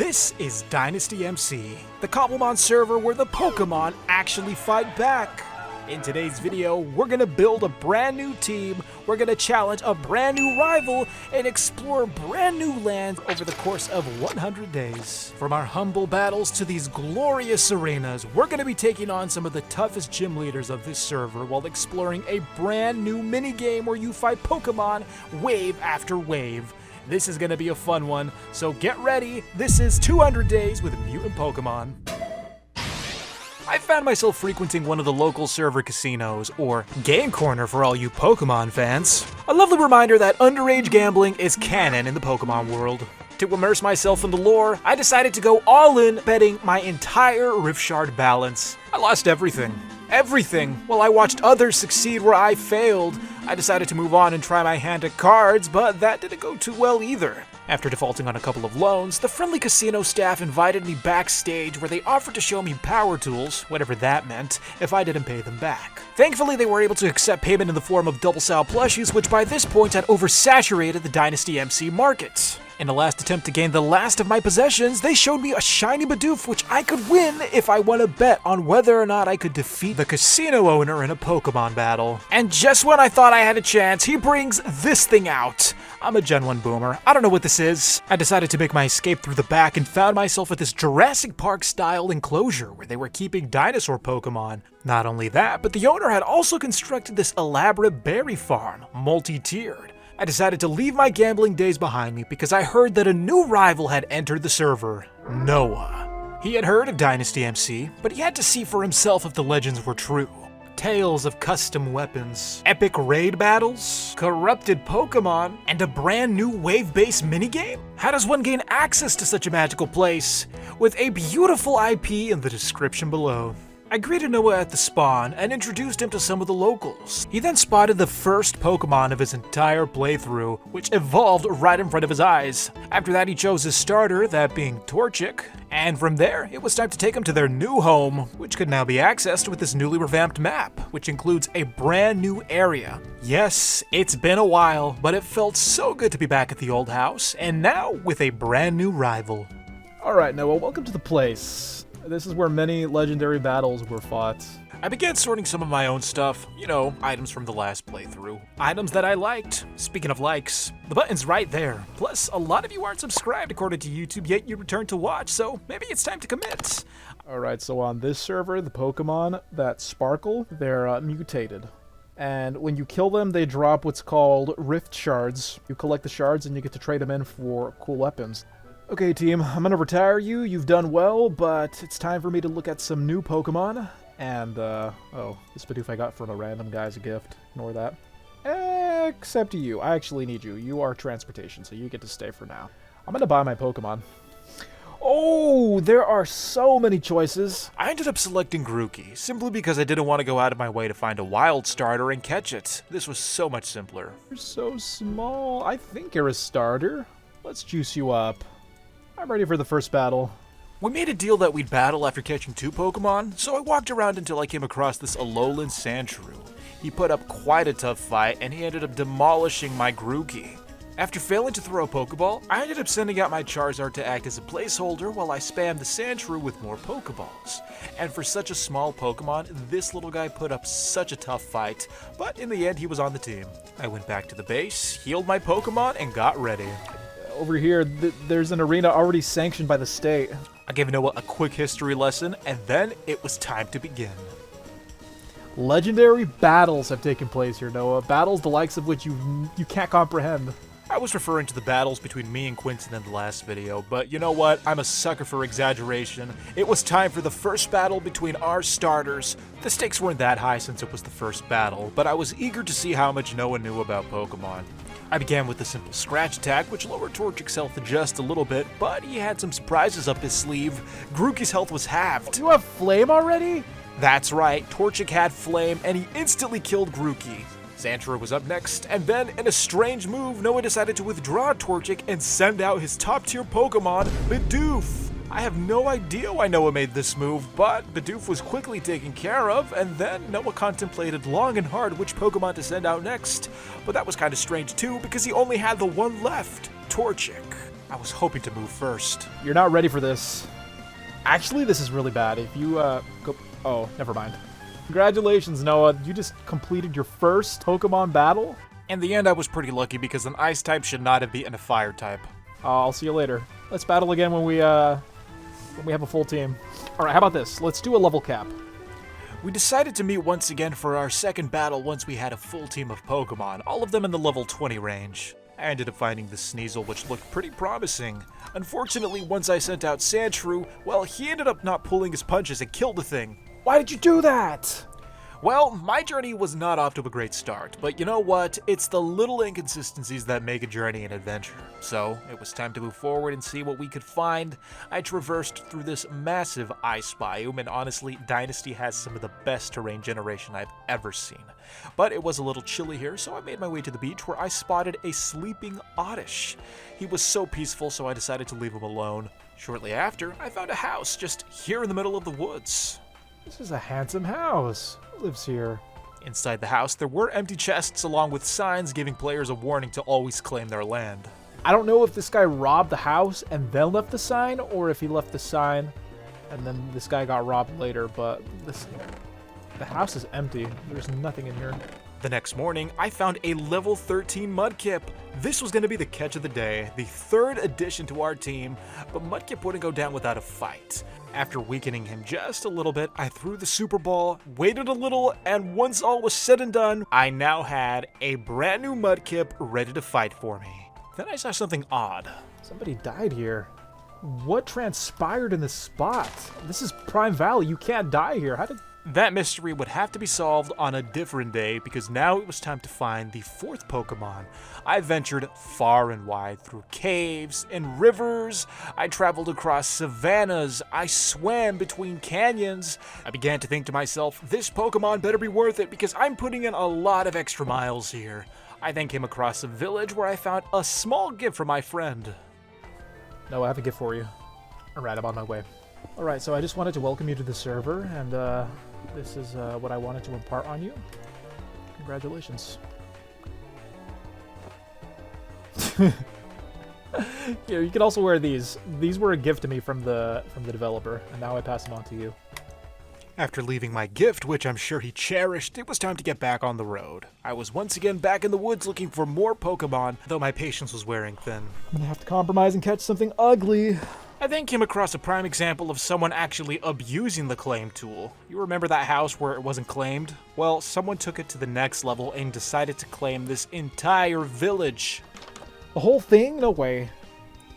This is Dynasty MC, the Cobblemon server where the Pokemon actually fight back. In today's video, we're gonna build a brand new team, we're gonna challenge a brand new rival, and explore brand new lands over the course of 100 days. From our humble battles to these glorious arenas, we're gonna be taking on some of the toughest gym leaders of this server while exploring a brand new minigame where you fight Pokemon wave after wave. This is gonna be a fun one, so get ready. This is 200 Days with Mutant Pokemon. I found myself frequenting one of the local server casinos, or Game Corner for all you Pokemon fans. A lovely reminder that underage gambling is canon in the Pokemon world. To immerse myself in the lore, I decided to go all in, betting my entire Rift Shard balance. I lost everything. Everything. While I watched others succeed where I failed, I decided to move on and try my hand at cards, but that didn't go too well either. After defaulting on a couple of loans, the friendly casino staff invited me backstage where they offered to show me power tools, whatever that meant, if I didn't pay them back. Thankfully, they were able to accept payment in the form of Doublesal plushies, which by this point had oversaturated the Dynasty MC market. In a last attempt to gain the last of my possessions, they showed me a shiny Bidoof which I could win if I won a bet on whether or not I could defeat the casino owner in a Pokemon battle. And just when I thought I had a chance, he brings this thing out. I'm a Gen 1 boomer. I don't know what this is. I decided to make my escape through the back and found myself at this Jurassic Park style enclosure where they were keeping dinosaur Pokemon. Not only that, but the owner had also constructed this elaborate berry farm, multi-tiered. I decided to leave my gambling days behind me because I heard that a new rival had entered the server, Noah. He had heard of Dynasty MC, but he had to see for himself if the legends were true. Tales of custom weapons, epic raid battles, corrupted Pokemon, and a brand new wave-based minigame? How does one gain access to such a magical place? With a beautiful IP in the description below. I greeted Noah at the spawn and introduced him to some of the locals. He then spotted the first Pokemon of his entire playthrough, which evolved right in front of his eyes. After that, he chose his starter, that being Torchic, and from there, it was time to take him to their new home, which could now be accessed with this newly revamped map, which includes a brand new area. Yes, it's been a while, but it felt so good to be back at the old house, and now with a brand new rival. Alright, Noah, welcome to the place. This is where many legendary battles were fought. I began sorting some of my own stuff, you know, items from the last playthrough. Items that I liked. Speaking of likes, the button's right there. Plus, a lot of you aren't subscribed according to YouTube, yet you return to watch, so maybe it's time to commit. Alright, so on this server, the Pokemon that sparkle, they're mutated. And when you kill them, they drop what's called Rift Shards. You collect the shards and you get to trade them in for cool weapons. Okay, team, I'm gonna retire you. You've done well, but it's time for me to look at some new Pokemon. And, oh, this Bidoof I got from a random guy as a gift. Ignore that. Except you. I actually need you. You are transportation, so you get to stay for now. I'm gonna buy my Pokemon. Oh, there are so many choices. I ended up selecting Grookey, simply because I didn't want to go out of my way to find a wild starter and catch it. This was so much simpler. You're so small. I think you're a starter. Let's juice you up. I'm ready for the first battle. We made a deal that we'd battle after catching 2 Pokemon, so I walked around until I came across this Alolan Sandshrew. He put up quite a tough fight, and he ended up demolishing my Grookey. After failing to throw a Pokeball, I ended up sending out my Charizard to act as a placeholder while I spammed the Sandshrew with more Pokeballs. And for such a small Pokemon, this little guy put up such a tough fight, but in the end he was on the team. I went back to the base, healed my Pokemon, and got ready. Over here, there's an arena already sanctioned by the state. I gave Noah a quick history lesson, and then it was time to begin. Legendary battles have taken place here, Noah. Battles the likes of which you can't comprehend. I was referring to the battles between me and Quentin in the last video, but you know what? I'm a sucker for exaggeration. It was time for the first battle between our starters. The stakes weren't that high since it was the first battle, but I was eager to see how much Noah knew about Pokemon. I began with the simple scratch attack, which lowered Torchic's health just a little bit, but he had some surprises up his sleeve. Grookey's health was halved. You have Flame already? That's right, Torchic had Flame, and he instantly killed Grookey. Sandshrew was up next, and then, in a strange move, Noah decided to withdraw Torchic and send out his top-tier Pokemon, Bidoof. I have no idea why Noah made this move, but Bidoof was quickly taken care of, and then Noah contemplated long and hard which Pokemon to send out next. But that was kind of strange too, because he only had the one left, Torchic. I was hoping to move first. You're not ready for this. Actually, this is really bad. If you, go... Oh, never mind. Congratulations, Noah. You just completed your first Pokemon battle? In the end, I was pretty lucky because an ice type should not have beaten a fire type. I'll see you later. Let's battle again when we have a full team. Alright, how about this? Let's do a level cap. We decided to meet once again for our second battle once we had a full team of Pokemon, all of them in the level 20 range. I ended up finding the Sneasel, which looked pretty promising. Unfortunately, once I sent out Sandshrew, well, he ended up not pulling his punches and killed the thing. Why did you do that? Well, my journey was not off to a great start, but you know what? It's the little inconsistencies that make a journey an adventure. So, it was time to move forward and see what we could find. I traversed through this massive ice biome, and honestly, Dynasty has some of the best terrain generation I've ever seen. But it was a little chilly here, so I made my way to the beach where I spotted a sleeping Oddish. He was so peaceful, so I decided to leave him alone. Shortly after, I found a house just here in the middle of the woods. This is a handsome house. Who lives here? Inside the house, there were empty chests along with signs giving players a warning to always claim their land. I don't know if this guy robbed the house and then left the sign, or if he left the sign and then this guy got robbed later, but the house is empty. There's nothing in here. The next morning, I found a level 13 Mudkip. This was going to be the catch of the day, the third addition to our team, but Mudkip wouldn't go down without a fight. After weakening him just a little bit, I threw the Super Ball, waited a little, and once all was said and done, I now had a brand new Mudkip ready to fight for me. Then I saw something odd. Somebody died here. What transpired in this spot? This is Prime Valley. You can't die here. How did... That mystery would have to be solved on a different day because now it was time to find the fourth Pokemon. I ventured far and wide through caves and rivers. I traveled across savannas. I swam between canyons. I began to think to myself, this Pokemon better be worth it because I'm putting in a lot of extra miles here. I then came across a village where I found a small gift from my friend. No, I have a gift for you. Alright, I'm on my way. Alright, so I just wanted to welcome you to the server, and this is what I wanted to impart on you. Congratulations. Here, you can also wear these. These were a gift to me from the developer, and now I pass them on to you. After leaving my gift, which I'm sure he cherished, it was time to get back on the road. I was once again back in the woods looking for more Pokemon, though my patience was wearing thin. I'm gonna have to compromise and catch something ugly. I then came across a prime example of someone actually abusing the claim tool. You remember that house where it wasn't claimed? Well, someone took it to the next level and decided to claim this entire village. The whole thing? No way.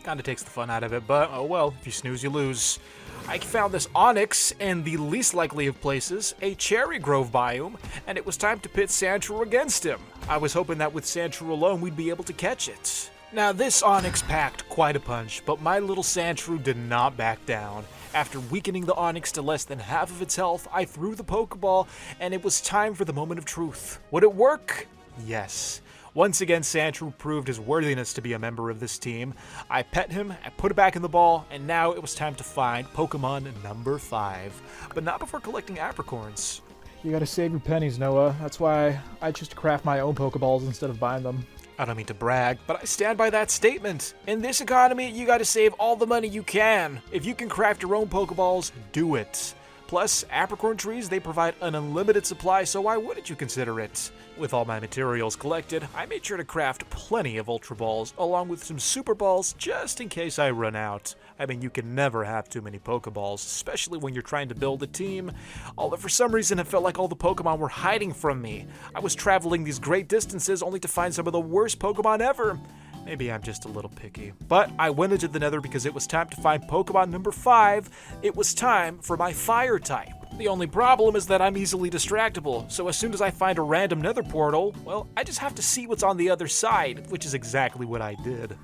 Kinda takes the fun out of it, but oh well, if you snooze, you lose. I found this Onyx in the least likely of places, a cherry grove biome, and it was time to pit Sandshrew against him. I was hoping that with Sandshrew alone we'd be able to catch it. Now this Onyx packed quite a punch, but my little Sandshrew did not back down. After weakening the Onyx to less than half of its health, I threw the Pokeball, and it was time for the moment of truth. Would it work? Yes. Once again, Sandshrew proved his worthiness to be a member of this team. I pet him, I put it back in the ball, and now it was time to find Pokemon number 5. But not before collecting apricorns. You gotta save your pennies, Noah. That's why I choose to craft my own Pokeballs instead of buying them. I don't mean to brag, but I stand by that statement. In this economy, you gotta save all the money you can. If you can craft your own Pokeballs, do it. Plus, apricorn trees, they provide an unlimited supply, so why wouldn't you consider it? With all my materials collected, I made sure to craft plenty of Ultra Balls, along with some Super Balls, just in case I run out. I mean, you can never have too many Pokeballs, especially when you're trying to build a team. Although for some reason, it felt like all the Pokemon were hiding from me. I was traveling these great distances only to find some of the worst Pokemon ever. Maybe I'm just a little picky. But I went into the Nether because it was time to find Pokemon number 5. It was time for my Fire type. The only problem is that I'm easily distractible, so as soon as I find a random Nether portal, well, I just have to see what's on the other side, which is exactly what I did.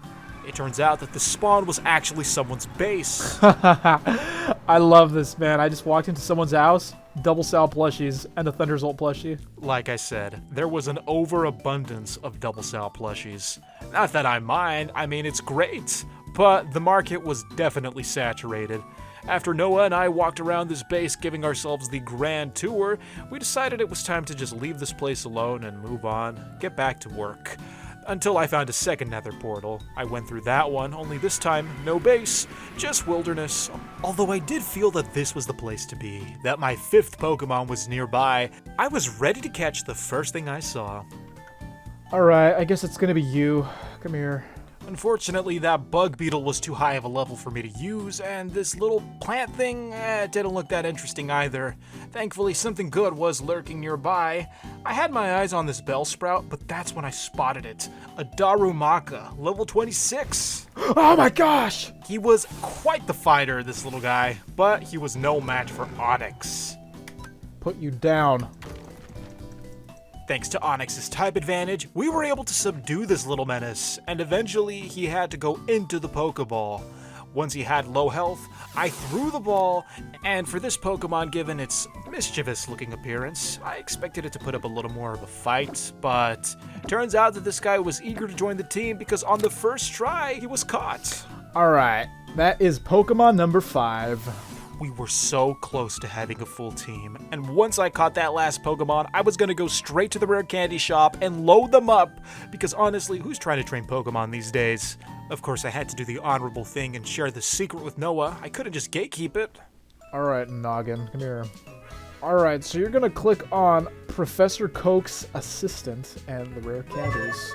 It turns out that the spawn was actually someone's base. I love this, man. I just walked into someone's house, Doublesal plushies, and a Thunderzolt plushie. Like I said, there was an overabundance of Doublesal plushies. Not that I mind, I mean, it's great, but the market was definitely saturated. After Noah and I walked around this base giving ourselves the grand tour, we decided it was time to just leave this place alone and move on, get back to work. Until I found a second nether portal. I went through that one, only this time, no base, just wilderness. Although I did feel that this was the place to be, that my 5th Pokemon was nearby. I was ready to catch the first thing I saw. Alright, I guess it's gonna be you. Come here. Unfortunately, that bug beetle was too high of a level for me to use, and this little plant thing didn't look that interesting either. Thankfully, something good was lurking nearby. I had my eyes on this Bellsprout, but that's when I spotted it. A Darumaka, level 26. Oh my gosh! He was quite the fighter, this little guy, but he was no match for Onix. Put you down. Thanks to Onix's type advantage, we were able to subdue this little menace, and eventually he had to go into the Pokeball. Once he had low health, I threw the ball, and for this Pokemon, given its mischievous-looking appearance, I expected it to put up a little more of a fight, but turns out that this guy was eager to join the team because on the first try, he was caught. Alright, that is Pokemon number 5. We were so close to having a full team, and once I caught that last Pokemon, I was gonna go straight to the rare candy shop and load them up, because honestly, who's trying to train Pokemon these days? Of course, I had to do the honorable thing and share the secret with Noah. I couldn't just gatekeep it. Alright, Noggin, come here. Alright, so you're gonna click on Professor Coke's assistant, and the rare candies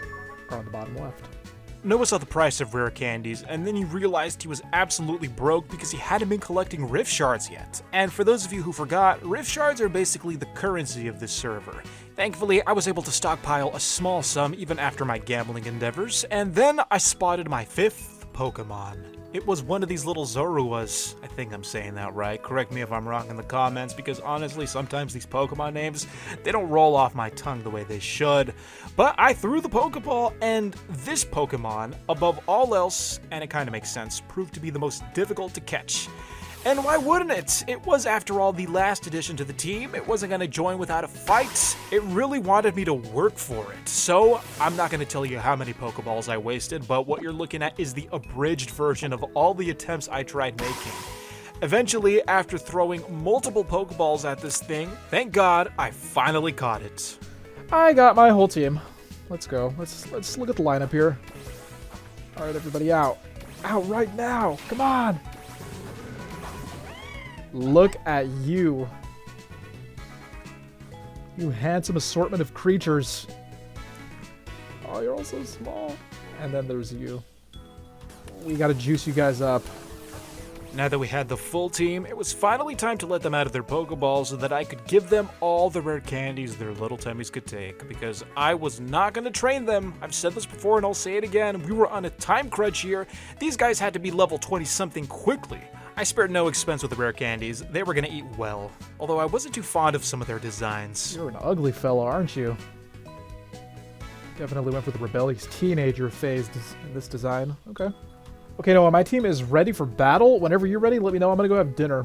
are on the bottom left. Noah saw the price of rare candies, and then he realized he was absolutely broke because he hadn't been collecting Rift Shards yet. And for those of you who forgot, Rift Shards are basically the currency of this server. Thankfully, I was able to stockpile a small sum even after my gambling endeavors, and then I spotted my 5th Pokemon. It was one of these little Zoruas. I think I'm saying that right. Correct me if I'm wrong in the comments, because honestly, sometimes these Pokemon names, they don't roll off my tongue the way they should. But I threw the Pokeball, and this Pokemon, above all else, and it kind of makes sense, proved to be the most difficult to catch. And why wouldn't it? It was, after all, the last addition to the team. It wasn't going to join without a fight. It really wanted me to work for it. So, I'm not going to tell you how many Pokeballs I wasted, but what you're looking at is the abridged version of all the attempts I tried making. Eventually, after throwing multiple Pokeballs at this thing, thank God, I finally caught it. I got my whole team. Let's go. Let's look at the lineup here. Alright, everybody out. Out right now. Come on. Look at you. You handsome assortment of creatures. Oh, you're all so small. And then there's you. We gotta juice you guys up. Now that we had the full team, it was finally time to let them out of their Pokeballs so that I could give them all the rare candies their little tummies could take, because I was not going to train them. I've said this before and I'll say it again. We were on a time crunch here. These guys had to be level 20-something quickly. I spared no expense with the rare candies. They were going to eat well, although I wasn't too fond of some of their designs. You're an ugly fella, aren't you? Definitely went for the rebellious teenager phase in this design. Okay. Okay, Noah, my team is ready for battle. Whenever you're ready, let me know. I'm gonna go have dinner.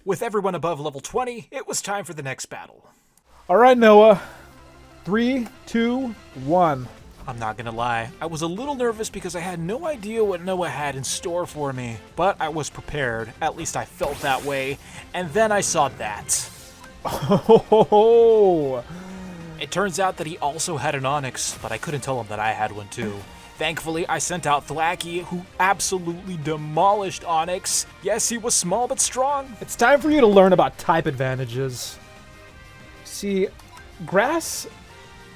With everyone above level 20, it was time for the next battle. Alright, Noah. 3, 2, 1. I'm not gonna lie, I was a little nervous because I had no idea what Noah had in store for me, but I was prepared. At least I felt that way. And then I saw that. Oh! It turns out that he also had an Onix, but I couldn't tell him that I had one too. Thankfully, I sent out Thwacky, who absolutely demolished Onix. Yes, he was small but strong. It's time for you to learn about type advantages. See, grass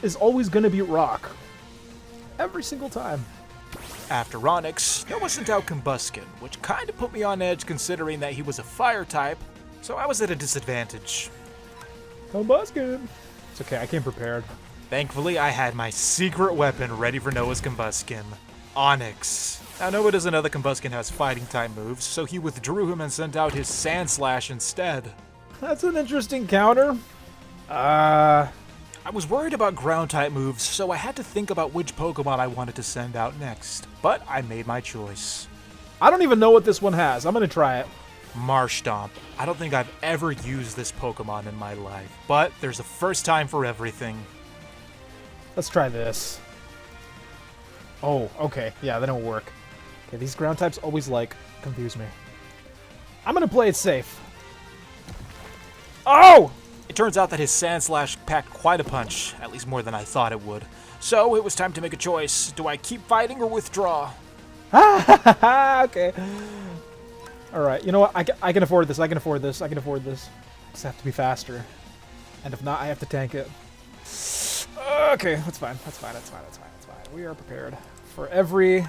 is always going to beat rock. Every single time. After Onix, Noah sent out Combuskin, which kinda put me on edge considering that he was a fire type, so I was at a disadvantage. Combuskin! It's okay, I came prepared. Thankfully, I had my secret weapon ready for Noah's Combuskin, Onix. Now, Noah doesn't know that Combuskin has fighting type moves, so he withdrew him and sent out his Sand Slash instead. That's an interesting counter. I was worried about ground type moves, so I had to think about which Pokemon I wanted to send out next. But I made my choice. I don't even know what this one has. I'm gonna try it. Marshtomp. I don't think I've ever used this Pokemon in my life, but there's a first time for everything. Let's try this. Oh, okay. Yeah, that don't work. Okay, these ground types always, confuse me. I'm gonna play it safe. Oh! It turns out that his Sand Slash packed quite a punch, at least more than I thought it would. So it was time to make a choice. Do I keep fighting or withdraw? Okay. Alright, you know what? I can afford this. I can afford this. I can afford this. Just have to be faster. And if not, I have to tank it. Okay, that's fine. That's fine. That's fine. That's fine. That's fine. We are prepared for every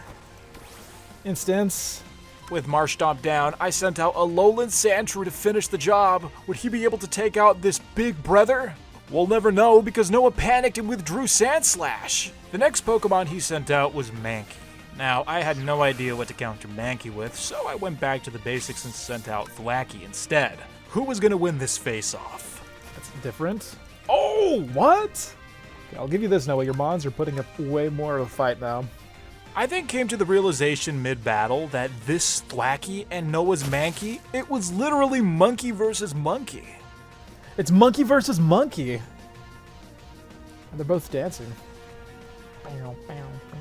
instance. With Marsh Stomp down, I sent out a Lowland Sandshrew to finish the job. Would he be able to take out this big brother? We'll never know because Noah panicked and withdrew Sand Slash. The next Pokemon he sent out was Mankey. Now, I had no idea what to counter Mankey with, so I went back to the basics and sent out Thwackey instead. Who was going to win this face-off? That's different. Oh, what? Okay, I'll give you this, Noah. Your Mons are putting up way more of a fight now. I then came to the realization mid-battle that this Thwackey and Noah's Mankey, it was literally monkey versus monkey. It's monkey versus monkey. And they're both dancing.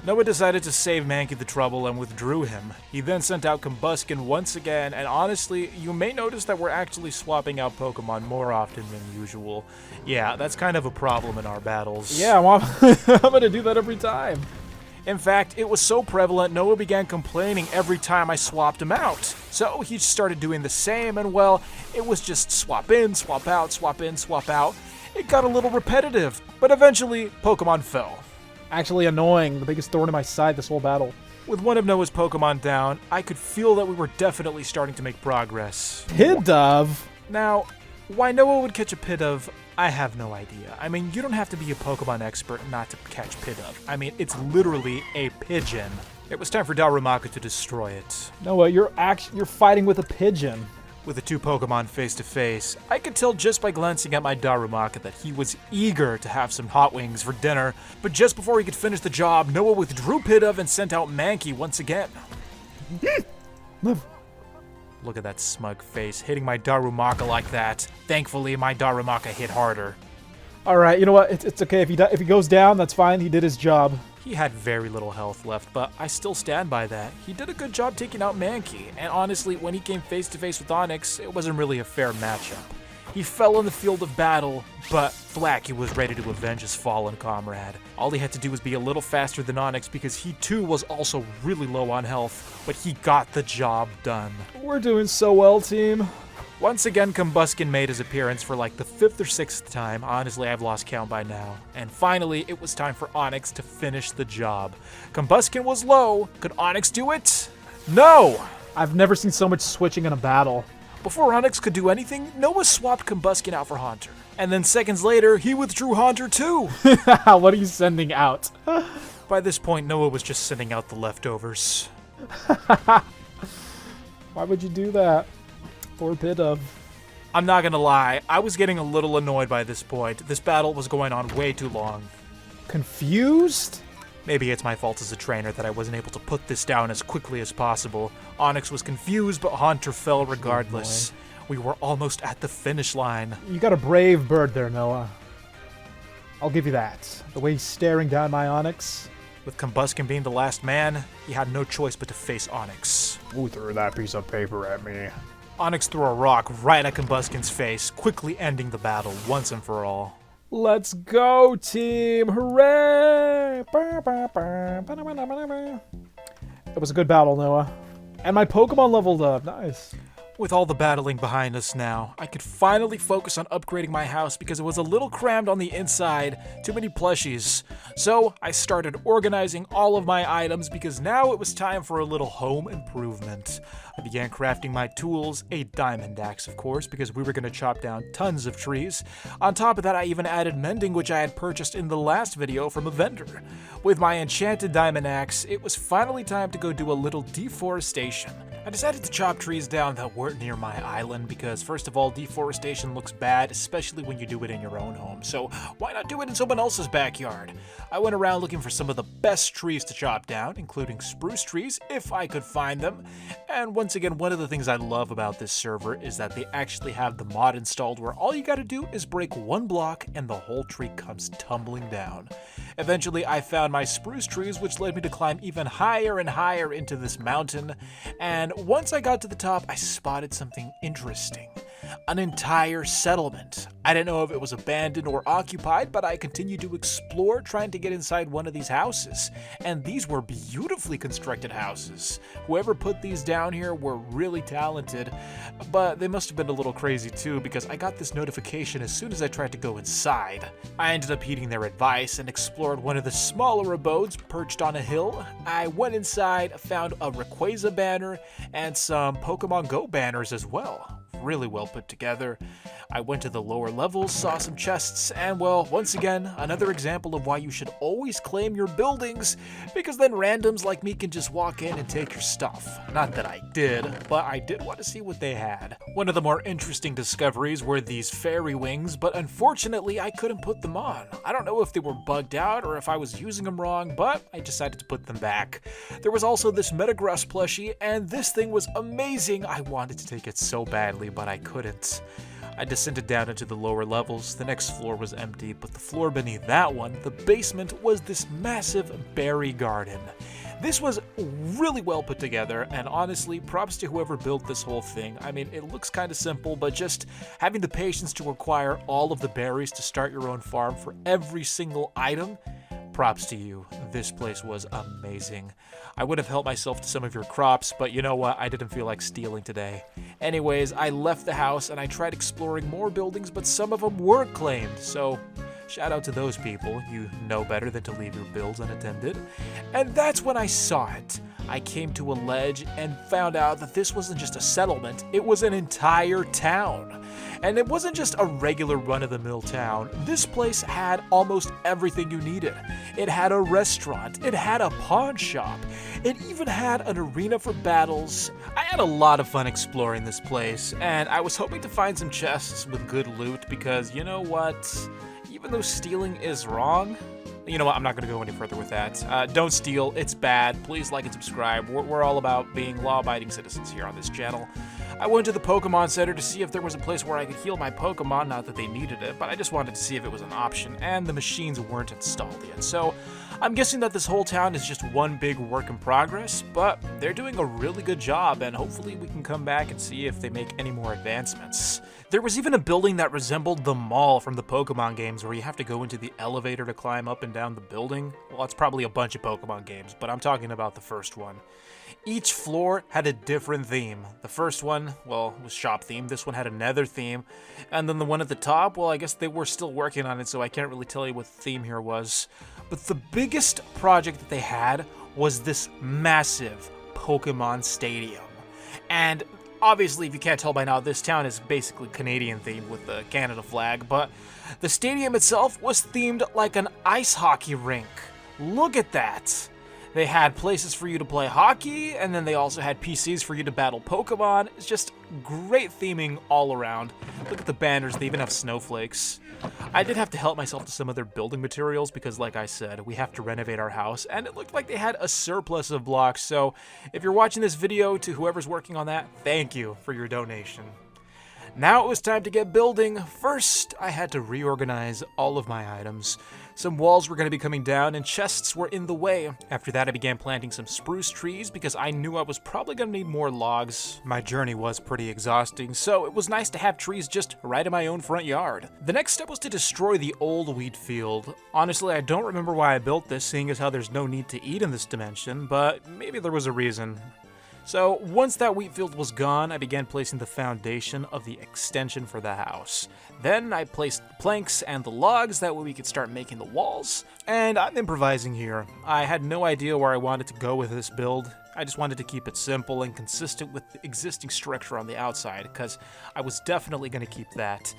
Noah decided to save Mankey the trouble and withdrew him. He then sent out Combuskin once again, and honestly, you may notice that we're actually swapping out Pokemon more often than usual. Yeah, that's kind of a problem in our battles. Yeah, I'm gonna do that every time. In fact, it was so prevalent, Noah began complaining every time I swapped him out. So he started doing the same, and well, it was just swap in, swap out, swap in, swap out. It got a little repetitive, but eventually, Pokemon fell. Actually annoying, the biggest thorn in my side this whole battle. With one of Noah's Pokemon down, I could feel that we were definitely starting to make progress. Pidove? Now, why Noah would catch a Pidove, I have no idea. I mean, you don't have to be a Pokemon expert not to catch Pidove. I mean, it's literally a pigeon. It was time for Darumaka to destroy it. Noah, you're fighting with a pigeon. With the two Pokemon face to face, I could tell just by glancing at my Darumaka that he was eager to have some hot wings for dinner, but just before he could finish the job, Noah withdrew Pidove and sent out Mankey once again. Live. Look at that smug face, hitting my Darumaka like that. Thankfully, my Darumaka hit harder. Alright, you know what? It's okay. If he goes down, that's fine. He did his job. He had very little health left, but I still stand by that. He did a good job taking out Mankey, and honestly, when he came face to face with Onix, it wasn't really a fair matchup. He fell in the field of battle, but Thwackey was ready to avenge his fallen comrade. All he had to do was be a little faster than Onix because he too was also really low on health, but he got the job done. We're doing so well, team. Once again, Combuskin made his appearance for like the 5th or 6th time. Honestly, I've lost count by now. And finally, it was time for Onix to finish the job. Combuskin was low. Could Onix do it? No! I've never seen so much switching in a battle. Before Onix could do anything, Noah swapped Combuskin out for Haunter. And then seconds later, he withdrew Haunter too. What are you sending out? By this point, Noah was just sending out the leftovers. Why would you do that? Poor Pidove. I'm not gonna lie, I was getting a little annoyed by this point. This battle was going on way too long. Confused? Maybe it's my fault as a trainer that I wasn't able to put this down as quickly as possible. Onix was confused, but Haunter fell regardless. We were almost at the finish line. You got a brave bird there, Noah. I'll give you that. The way he's staring down my Onix. With Combuskin being the last man, he had no choice but to face Onix. Who threw that piece of paper at me? Onix threw a rock right at Combuskin's face, quickly ending the battle once and for all. Let's go, team! Hooray! It was a good battle, Noah. And my Pokemon leveled up. Nice. With all the battling behind us now, I could finally focus on upgrading my house because it was a little crammed on the inside, too many plushies. So I started organizing all of my items because now it was time for a little home improvement. I began crafting my tools, a diamond axe of course, because we were going to chop down tons of trees. On top of that, I even added mending, which I had purchased in the last video from a vendor. With my enchanted diamond axe, it was finally time to go do a little deforestation. I decided to chop trees down that weren't near my island because, first of all, deforestation looks bad, especially when you do it in your own home, so why not do it in someone else's backyard? I went around looking for some of the best trees to chop down, including spruce trees, if I could find them, and once again, one of the things I love about this server is that they actually have the mod installed where all you gotta do is break one block and the whole tree comes tumbling down. Eventually, I found my spruce trees, which led me to climb even higher and higher into this mountain, and once I got to the top, I spotted something interesting. an entire settlement. I didn't know if it was abandoned or occupied, but I continued to explore, trying to get inside one of these houses. And these were beautifully constructed houses. Whoever put these down here were really talented, but they must have been a little crazy too, because I got this notification as soon as I tried to go inside. I ended up heeding their advice and explored one of the smaller abodes perched on a hill. I went inside, found a Rayquaza banner, and some Pokemon Go banners as well. Really well put together. I went to the lower levels, saw some chests, and well, once again, another example of why you should always claim your buildings, because then randoms like me can just walk in and take your stuff. Not that I did, but I did want to see what they had. One of the more interesting discoveries were these fairy wings, but unfortunately I couldn't put them on. I don't know if they were bugged out or if I was using them wrong, but I decided to put them back. There was also this Metagross plushie, and this thing was amazing. I wanted to take it so badly, but I couldn't. I descended down into the lower levels. The next floor was empty, but the floor beneath that one, the basement, was this massive berry garden. This was really well put together, and honestly, props to whoever built this whole thing. I mean, it looks kind of simple, but just having the patience to acquire all of the berries to start your own farm for every single item, props to you. This place was amazing. I would have helped myself to some of your crops, but you know what? I didn't feel like stealing today. Anyways, I left the house and I tried exploring more buildings, but some of them weren't claimed, so shout out to those people. You know better than to leave your builds unattended. And that's when I saw it. I came to a ledge and found out that this wasn't just a settlement, it was an entire town. And it wasn't just a regular run-of-the-mill town. This place had almost everything you needed. It had a restaurant, it had a pawn shop, it even had an arena for battles. I had a lot of fun exploring this place, and I was hoping to find some chests with good loot because, you know what? Even though stealing is wrong, you know what, I'm not going to go any further with that. Don't steal, it's bad. Please like and subscribe. We're all about being law-abiding citizens here on this channel. I went to the Pokemon Center to see if there was a place where I could heal my Pokemon, not that they needed it, but I just wanted to see if it was an option, and the machines weren't installed yet. So I'm guessing that this whole town is just one big work in progress, but they're doing a really good job, and hopefully we can come back and see if they make any more advancements. There was even a building that resembled the mall from the Pokemon games where you have to go into the elevator to climb up and down the building. Well, it's probably a bunch of Pokemon games, but I'm talking about the first one. Each floor had a different theme. The first one, well, was shop themed. This one had a Nether theme. And then the one at the top, well, I guess they were still working on it, so I can't really tell you what the theme here was. But the biggest project that they had was this massive Pokemon Stadium. And obviously, if you can't tell by now, this town is basically Canadian themed with the Canada flag, but the stadium itself was themed like an ice hockey rink. Look at that! They had places for you to play hockey, and then they also had PCs for you to battle Pokemon. It's just great theming all around. Look at the banners, they even have snowflakes. I did have to help myself to some other building materials because, like I said, we have to renovate our house, and it looked like they had a surplus of blocks, so if you're watching this video, to whoever's working on that, thank you for your donation. Now it was time to get building. First, I had to reorganize all of my items. Some walls were going to be coming down and chests were in the way. After that, I began planting some spruce trees because I knew I was probably going to need more logs. My journey was pretty exhausting, so it was nice to have trees just right in my own front yard. The next step was to destroy the old wheat field. Honestly, I don't remember why I built this, seeing as how there's no need to eat in this dimension, but maybe there was a reason. So once that wheat field was gone, I began placing the foundation of the extension for the house. Then I placed the planks and the logs, that way we could start making the walls. And I'm improvising here. I had no idea where I wanted to go with this build. I just wanted to keep it simple and consistent with the existing structure on the outside, because I was definitely going to keep that.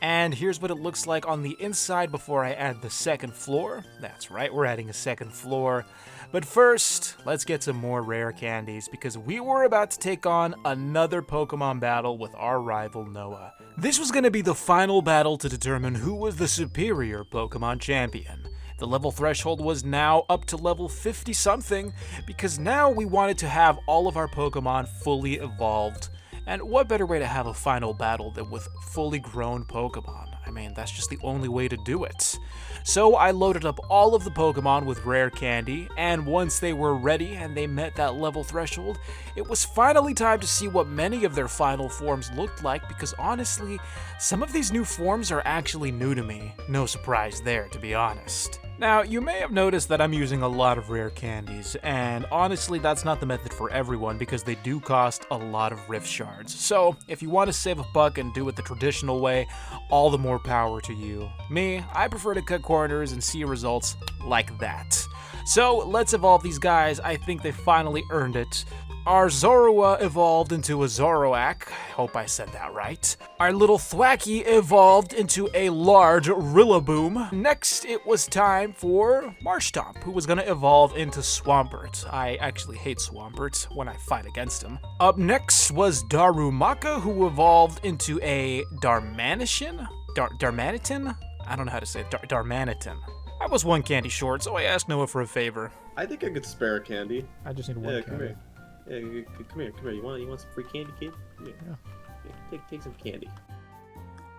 And here's what it looks like on the inside before I add the second floor. That's right, we're adding a second floor. But first, let's get some more rare candies, because we were about to take on another Pokemon battle with our rival Noah. This was going to be the final battle to determine who was the superior Pokemon champion. The level threshold was now up to level 50-something, because now we wanted to have all of our Pokemon fully evolved. And what better way to have a final battle than with fully grown Pokemon? I mean, that's just the only way to do it. So I loaded up all of the Pokemon with rare candy, and once they were ready and they met that level threshold, it was finally time to see what many of their final forms looked like, because honestly, some of these new forms are actually new to me. No surprise there, to be honest. Now, you may have noticed that I'm using a lot of rare candies, and honestly, that's not the method for everyone because they do cost a lot of rift shards. So, if you want to save a buck and do it the traditional way, all the more power to you. Me, I prefer to cut corners and see results like that. So, let's evolve these guys. I think they finally earned it. Our Zorua evolved into a Zoroark. Hope I said that right. Our little Thwacky evolved into a large Rillaboom. Next, it was time for Marshtomp, who was gonna evolve into Swampert. I actually hate Swampert when I fight against him. Up next was Darumaka, who evolved into a Darmanitan? Darmanitan? I don't know how to say it. Darmanitan. I was one candy short, so I asked Noah for a favor. I think I could spare a candy. I just need one Come candy. here. Yeah, come here. You want some free candy, kid? Come here. Yeah. Take some candy.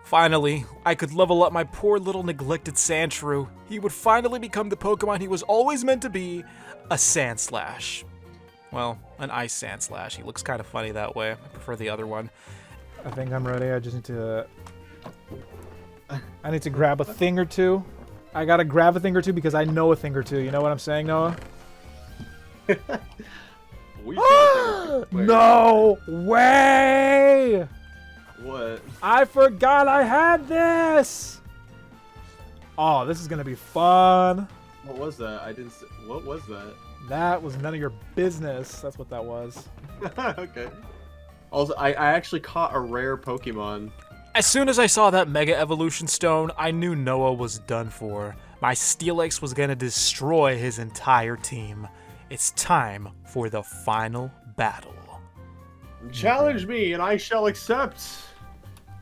Finally, I could level up my poor little neglected Sandshrew. He would finally become the Pokemon he was always meant to be, a Sandslash. Well, an Ice Sandslash. He looks kind of funny that way. I prefer the other one. I think I'm ready. I just need to... I need to grab a thing or two. I gotta grab a thing or two because I know a thing or two. You know what I'm saying, Noah? No way! What? I forgot I had this! Oh, this is gonna be fun. What was that? I didn't. What was that? That was none of your business. That's what that was. Okay. Also, I actually caught a rare Pokemon. As soon as I saw that Mega Evolution Stone, I knew Noah was done for. My Steelix was gonna destroy his entire team. It's time for the final battle. Challenge me, and I shall accept.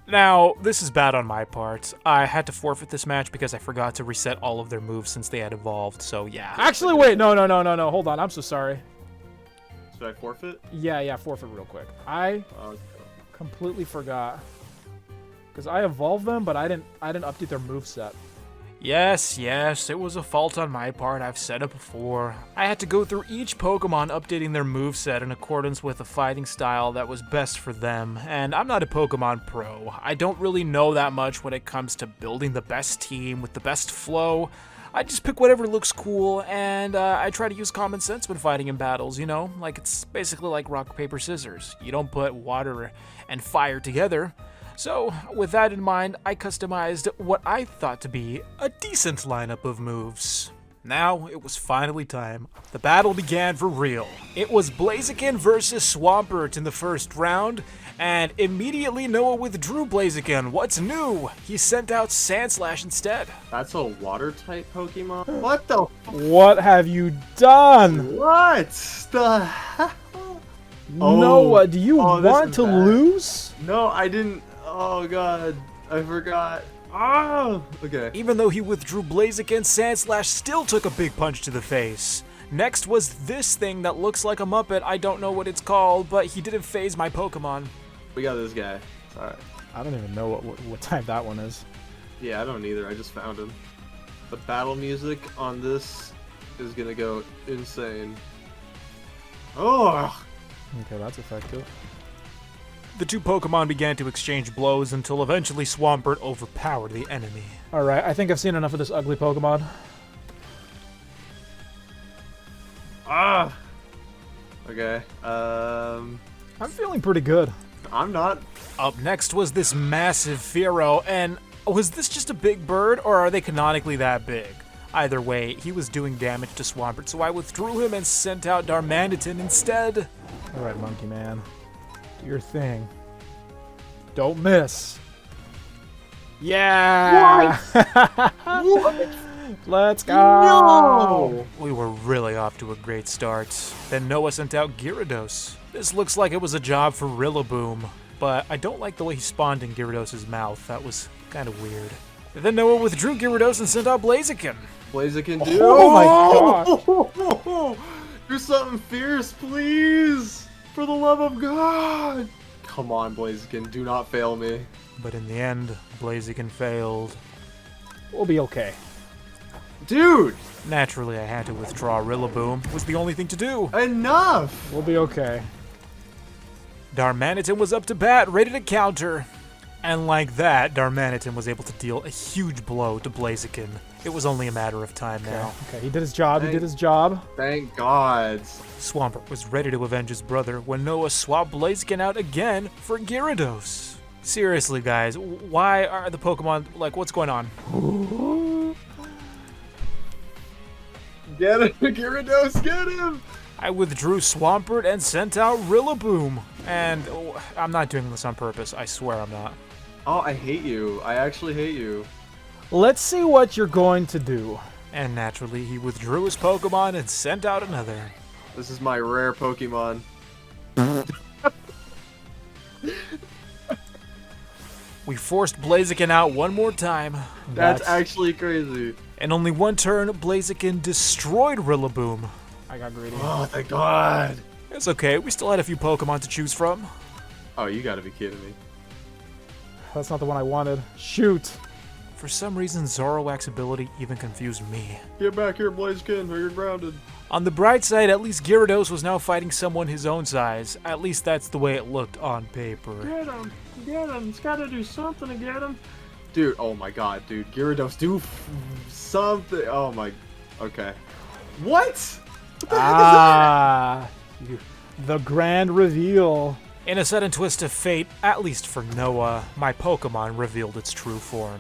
Now, this is bad on my part. I had to forfeit this match because I forgot to reset all of their moves since they had evolved, so yeah. Actually, wait. No. Hold on. I'm so sorry. Should I forfeit? Yeah, forfeit real quick. I Okay. completely forgot. Because I evolved them, but I didn't update their moveset. Yes, it was a fault on my part. I've said it before. I had to go through each Pokemon updating their moveset in accordance with a fighting style that was best for them, and I'm not a Pokemon pro. I don't really know that much when it comes to building the best team with the best flow. I just pick whatever looks cool, and I try to use common sense when fighting in battles, you know? Like, it's basically like rock, paper, scissors. You don't put water and fire together. So, with that in mind, I customized what I thought to be a decent lineup of moves. Now, it was finally time. The battle began for real. It was Blaziken versus Swampert in the first round, and immediately Noah withdrew Blaziken. What's new? He sent out Sandslash instead. That's a water-type Pokemon? What the? What have you done? What the hell? Noah, do you this want is to bad. lose? No, I didn't. Oh god, I forgot. Oh, okay. Even though he withdrew Blaziken, Sandslash still took a big punch to the face. Next was this thing that looks like a Muppet. I don't know what it's called, but he didn't phase my Pokemon. We got this guy. It's alright. I don't even know what type that one is. Yeah, I don't either. I just found him. The battle music on this is gonna go insane. Oh! Okay, that's effective. The two Pokemon began to exchange blows until eventually Swampert overpowered the enemy. Alright, I think I've seen enough of this ugly Pokemon. Ah! Okay, I'm feeling pretty good. I'm not. Up next was this massive Fearow, and was this just a big bird, or are they canonically that big? Either way, he was doing damage to Swampert, so I withdrew him and sent out Darmanitan instead. Alright, Monkey Man. Do your thing. Don't miss. Yeah! What? Let's go! No! We were really off to a great start. Then Noah sent out Gyarados. This looks like it was a job for Rillaboom, but I don't like the way he spawned in Gyarados' mouth. That was kind of weird. Then Noah withdrew Gyarados and sent out Blaziken. Blaziken, dude. Oh my gosh! Do something fierce, please! For the love of God! come on, Blaziken, do not fail me. But in the end, Blaziken failed. We'll be okay. Dude! Naturally, I had to withdraw Rillaboom. It was the only thing to do. Enough! We'll be okay. Darmanitan was up to bat, ready to counter. And like that, Darmanitan was able to deal a huge blow to Blaziken. It was only a matter of time now. Okay, he did his job. He did his job. Thank God. Swampert was ready to avenge his brother when Noah swapped Blaziken out again for Gyarados. Seriously, guys, why are the Pokemon, like, what's going on? Get him, Gyarados, get him! I withdrew Swampert and sent out Rillaboom. And I'm not doing this on purpose. I swear I'm not. Oh, I hate you. I actually hate you. Let's see what you're going to do. And naturally, he withdrew his Pokemon and sent out another. This is my rare Pokemon. We forced Blaziken out one more time. That's actually crazy. In only one turn, Blaziken destroyed Rillaboom. I got greedy. Oh, thank God. It's okay, we still had a few Pokemon to choose from. Oh, you gotta be kidding me. That's not the one I wanted. Shoot. For some reason, Zoroark's ability even confused me. Get back here, Blaziken, or you're grounded. On the bright side, at least Gyarados was now fighting someone his own size. At least that's the way it looked on paper. Get him. Get him. It's gotta do something to get him. Dude, oh my God, dude. Gyarados, do something. Oh my. Okay. What? What the heck is that? The grand reveal. In a sudden twist of fate, at least for Noah, my Pokemon revealed its true form.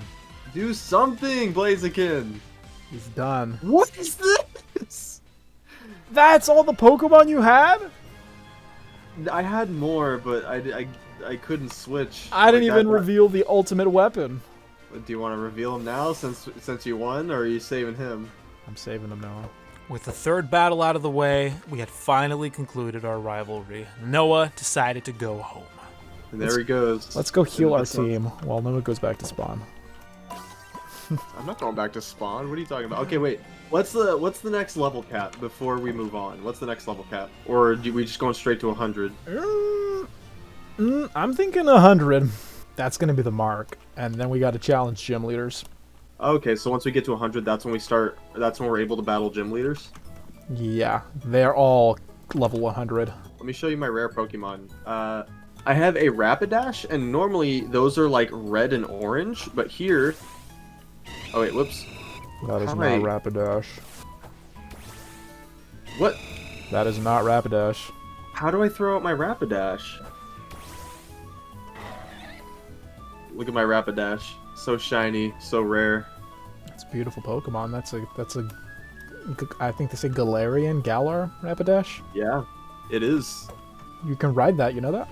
Do something, Blaziken. He's done. What is this? That's all the Pokemon you had? I had more, but I couldn't switch. I didn't Like, even reveal the ultimate weapon. Do you want to reveal him now since you won, or are you saving him? I'm saving him now. With the third battle out of the way, we had finally concluded our rivalry. Noah decided to go home. And there he goes. Let's go heal our This one. team while Noah goes back to spawn. I'm not going back to spawn. What are you talking about? Okay, wait. What's the next level cap before we move on? What's the next level cap? Or are we just going straight to 100? I'm thinking 100. That's going to be the mark. And then we got to challenge gym leaders. Okay, so once we get to 100, that's when we start. That's when we're able to battle gym leaders. Yeah, they're all level 100. Let me show you my rare Pokemon. I have a Rapidash, and normally those are like red and orange, but here. Oh wait, whoops. That is How not am I- Rapidash. What? That is not Rapidash. How do I throw out my Rapidash? Look at my Rapidash. So shiny, so rare. It's a beautiful Pokemon. That's a. I think they say Galarian, Galar Rapidash. Yeah, it is. You can ride that. You know that?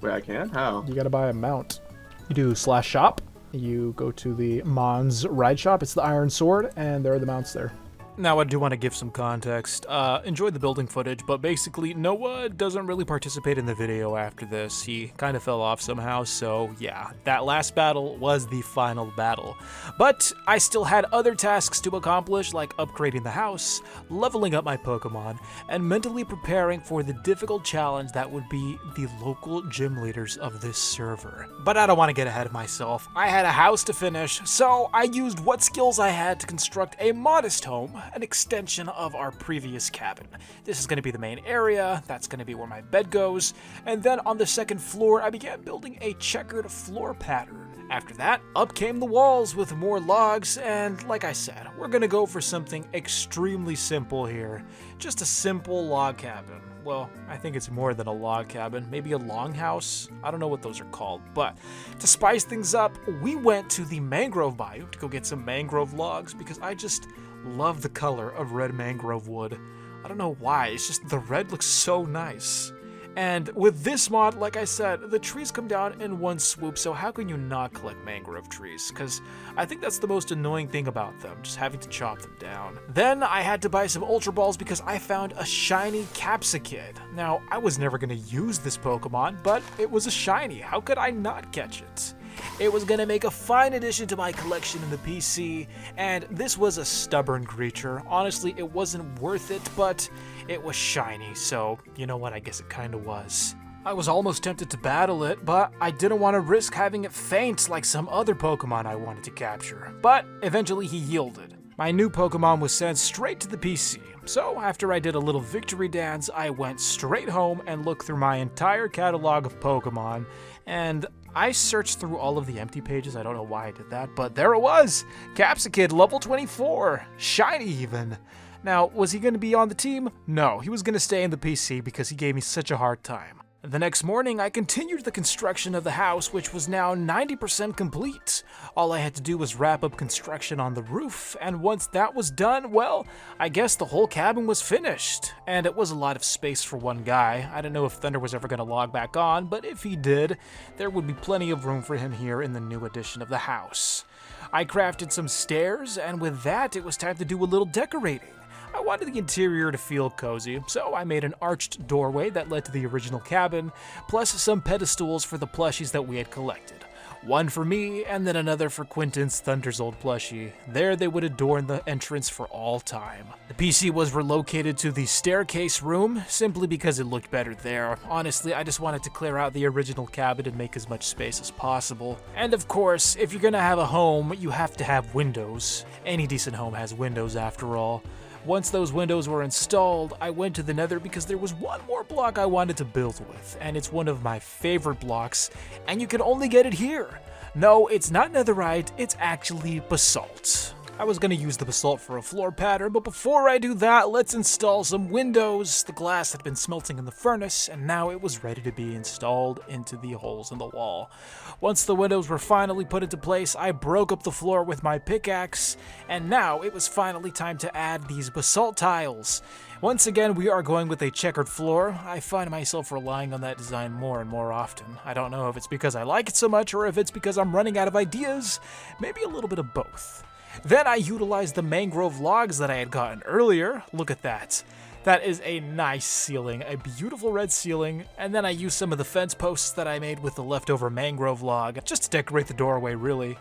Wait, I can? How? You gotta buy a mount. You do /shop. You go to the Mons Ride Shop. It's the Iron Sword, and there are the mounts there. Now, I do want to give some context. Enjoyed the building footage, but basically, Noah doesn't really participate in the video after this. He kind of fell off somehow, so yeah, that last battle was the final battle. But I still had other tasks to accomplish, like upgrading the house, leveling up my Pokemon, and mentally preparing for the difficult challenge that would be the local gym leaders of this server. But I don't want to get ahead of myself. I had a house to finish, so I used what skills I had to construct a modest home, an extension of our previous cabin. This is going to be the main area, that's going to be where my bed goes, and then on the second floor I began building a checkered floor pattern. After that, up came the walls with more logs, and like I said, we're going to go for something extremely simple here. Just a simple log cabin. Well, I think it's more than a log cabin, maybe a longhouse. I don't know what those are called, but to spice things up, we went to the mangrove biome to go get some mangrove logs because I just love the color of red mangrove wood. I don't know why, it's just the red looks so nice. And with this mod, like I said, the trees come down in one swoop, so how can you not collect mangrove trees? Because I think that's the most annoying thing about them, just having to chop them down. Then I had to buy some Ultra Balls because I found a shiny Capsicid. Now, I was never going to use this Pokemon, but it was a shiny. How could I not catch it? It was going to make a fine addition to my collection in the PC, and this was a stubborn creature. Honestly, it wasn't worth it, but it was shiny, so you know what, I guess it kind of was. I was almost tempted to battle it, but I didn't want to risk having it faint like some other Pokemon I wanted to capture. But eventually he yielded. My new Pokemon was sent straight to the PC, so after I did a little victory dance, I went straight home and looked through my entire catalog of Pokemon, and I searched through all of the empty pages. I don't know why I did that, but there it was! Capsicid, level 24! Shiny even! Now, was he going to be on the team? No, he was going to stay in the PC because he gave me such a hard time. The next morning, I continued the construction of the house, which was now 90% complete. All I had to do was wrap up construction on the roof, and once that was done, well, I guess the whole cabin was finished. And it was a lot of space for one guy. I don't know if Thunder was ever going to log back on, but if he did, there would be plenty of room for him here in the new edition of the house. I crafted some stairs, and with that, it was time to do a little decorating. I wanted the interior to feel cozy, so I made an arched doorway that led to the original cabin, plus some pedestals for the plushies that we had collected. One for me, and then another for Quentin's Thunder's old plushie. There they would adorn the entrance for all time. The PC was relocated to the staircase room, simply because it looked better there. Honestly, I just wanted to clear out the original cabin and make as much space as possible. And of course, if you're gonna have a home, you have to have windows. Any decent home has windows after all. Once those windows were installed, I went to the Nether because there was one more block I wanted to build with, and it's one of my favorite blocks, and you can only get it here. No, it's not netherite, it's actually basalt. I was going to use the basalt for a floor pattern, but before I do that, let's install some windows. The glass had been smelting in the furnace, and now it was ready to be installed into the holes in the wall. Once the windows were finally put into place, I broke up the floor with my pickaxe, and now it was finally time to add these basalt tiles. Once again, we are going with a checkered floor. I find myself relying on that design more and more often. I don't know if it's because I like it so much or if it's because I'm running out of ideas. Maybe a little bit of both. Then I utilized the mangrove logs that I had gotten earlier. Look at that. That is a nice ceiling, a beautiful red ceiling. And then I used some of the fence posts that I made with the leftover mangrove log, just to decorate the doorway, really.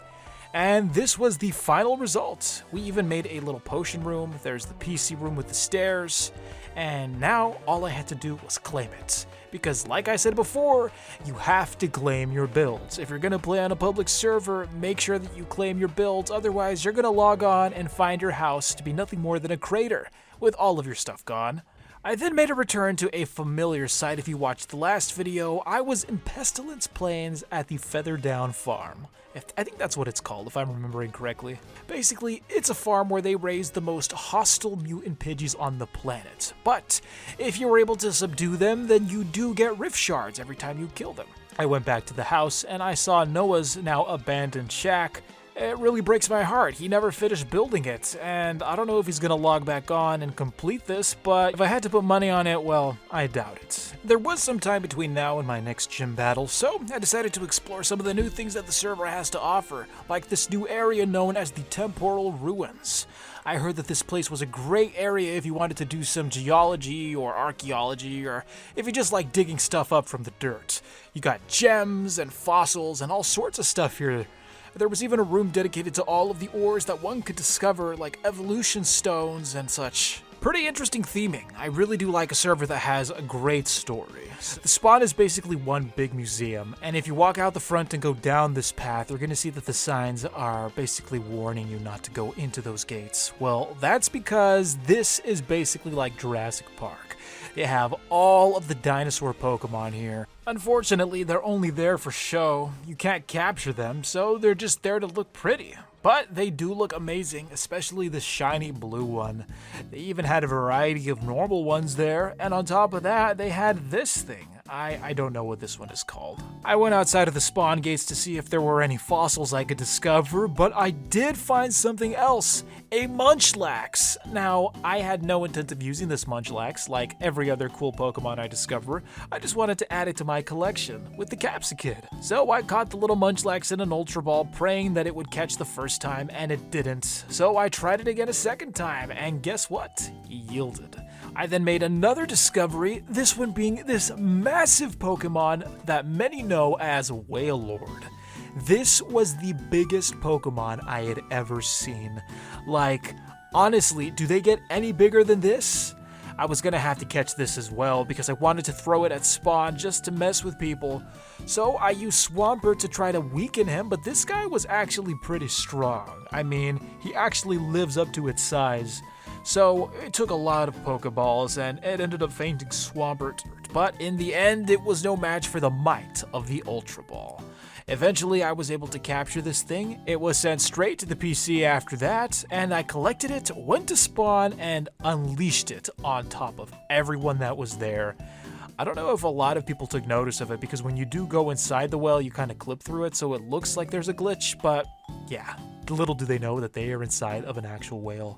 And this was the final result. We even made a little potion room. There's the PC room with the stairs. And now all I had to do was claim it. Because like I said before, you have to claim your builds. If you're going to play on a public server, make sure that you claim your builds. Otherwise, you're going to log on and find your house to be nothing more than a crater with all of your stuff gone. I then made a return to a familiar site. If you watched the last video, I was in Pestilence Plains at the Featherdown Farm. I think that's what it's called, if I'm remembering correctly. Basically, it's a farm where they raise the most hostile mutant Pidgeys on the planet. But if you were able to subdue them, then you do get rift shards every time you kill them. I went back to the house and I saw Noah's now abandoned shack. It really breaks my heart. He never finished building it, and I don't know if he's gonna log back on and complete this, but if I had to put money on it, well, I doubt it. There was some time between now and my next gym battle, so I decided to explore some of the new things that the server has to offer, like this new area known as the Temporal Ruins. I heard that this place was a great area if you wanted to do some geology or archaeology, or if you just like digging stuff up from the dirt. You got gems and fossils and all sorts of stuff here. There was even a room dedicated to all of the ores that one could discover, like evolution stones and such. Pretty interesting theming. I really do like a server that has a great story. The spawn is basically one big museum, and if you walk out the front and go down this path, you're going to see that the signs are basically warning you not to go into those gates. Well, that's because this is basically like Jurassic Park. They have all of the dinosaur Pokemon here. Unfortunately, they're only there for show. You can't capture them, so they're just there to look pretty. But they do look amazing, especially the shiny blue one. They even had a variety of normal ones there, and on top of that, they had this thing. I don't know what this one is called. I went outside of the spawn gates to see if there were any fossils I could discover, but I did find something else, a Munchlax. Now, I had no intent of using this Munchlax, like every other cool Pokemon I discover. I just wanted to add it to my collection with the Capsicid. So I caught the little Munchlax in an Ultra Ball, praying that it would catch the first time, and it didn't. So I tried it again a second time, and guess what? It yielded. I then made another discovery, this one being this massive Pokemon that many know as Wailord. This was the biggest Pokemon I had ever seen. Like, honestly, do they get any bigger than this? I was gonna have to catch this as well because I wanted to throw it at spawn just to mess with people. So I used Swampert to try to weaken him, but this guy was actually pretty strong. I mean, he actually lives up to its size. So it took a lot of Pokeballs and it ended up fainting Swampert, but in the end it was no match for the might of the Ultra Ball. Eventually I was able to capture this thing, it was sent straight to the PC after that, and I collected it, went to spawn, and unleashed it on top of everyone that was there. I don't know if a lot of people took notice of it because when you do go inside the well you kind of clip through it so it looks like there's a glitch, but yeah, little do they know that they are inside of an actual whale.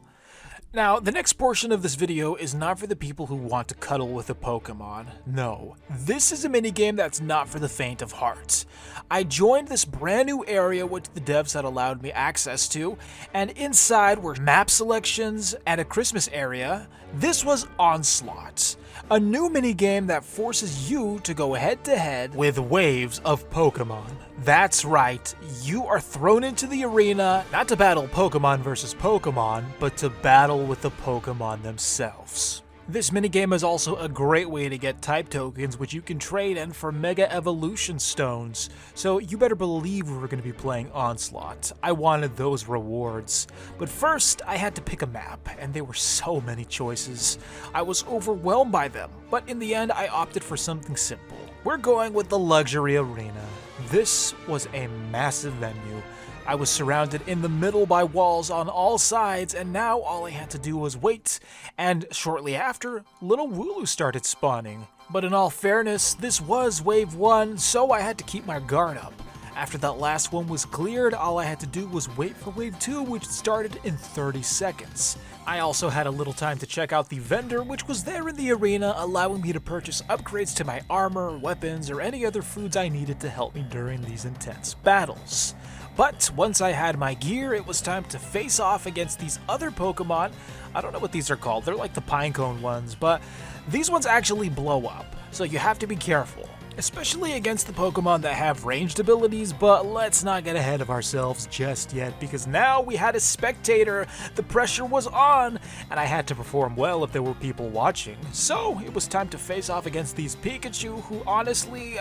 Now, the next portion of this video is not for the people who want to cuddle with a Pokemon. No, this is a minigame that's not for the faint of heart. I joined this brand new area which the devs had allowed me access to, and inside were map selections and a Christmas area. This was Onslaught, a new minigame that forces you to go head-to-head with waves of Pokemon. That's right, you are thrown into the arena, not to battle Pokemon versus Pokemon, but to battle with the Pokemon themselves. This minigame is also a great way to get type tokens which you can trade in for Mega Evolution Stones, so you better believe we were going to be playing Onslaught. I wanted those rewards. But first, I had to pick a map, and there were so many choices. I was overwhelmed by them, but in the end I opted for something simple. We're going with the Luxury Arena. This was a massive venue. I was surrounded in the middle by walls on all sides, and now all I had to do was wait, and shortly after, little Wooloo started spawning. But in all fairness, this was Wave 1, so I had to keep my guard up. After that last one was cleared, all I had to do was wait for Wave 2, which started in 30 seconds. I also had a little time to check out the vendor, which was there in the arena, allowing me to purchase upgrades to my armor, weapons, or any other foods I needed to help me during these intense battles. But once I had my gear, it was time to face off against these other Pokemon. I don't know what these are called, they're like the pinecone ones, but these ones actually blow up, so you have to be careful. Especially against the Pokemon that have ranged abilities, but let's not get ahead of ourselves just yet, because now we had a spectator, the pressure was on, and I had to perform well if there were people watching. So it was time to face off against these Pikachu, who honestly,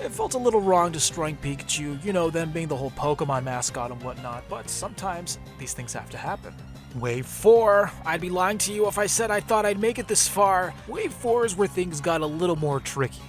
it felt a little wrong destroying Pikachu, you know, them being the whole Pokemon mascot and whatnot, but sometimes these things have to happen. Wave 4, I'd be lying to you if I said I thought I'd make it this far. Wave 4 is where things got a little more tricky.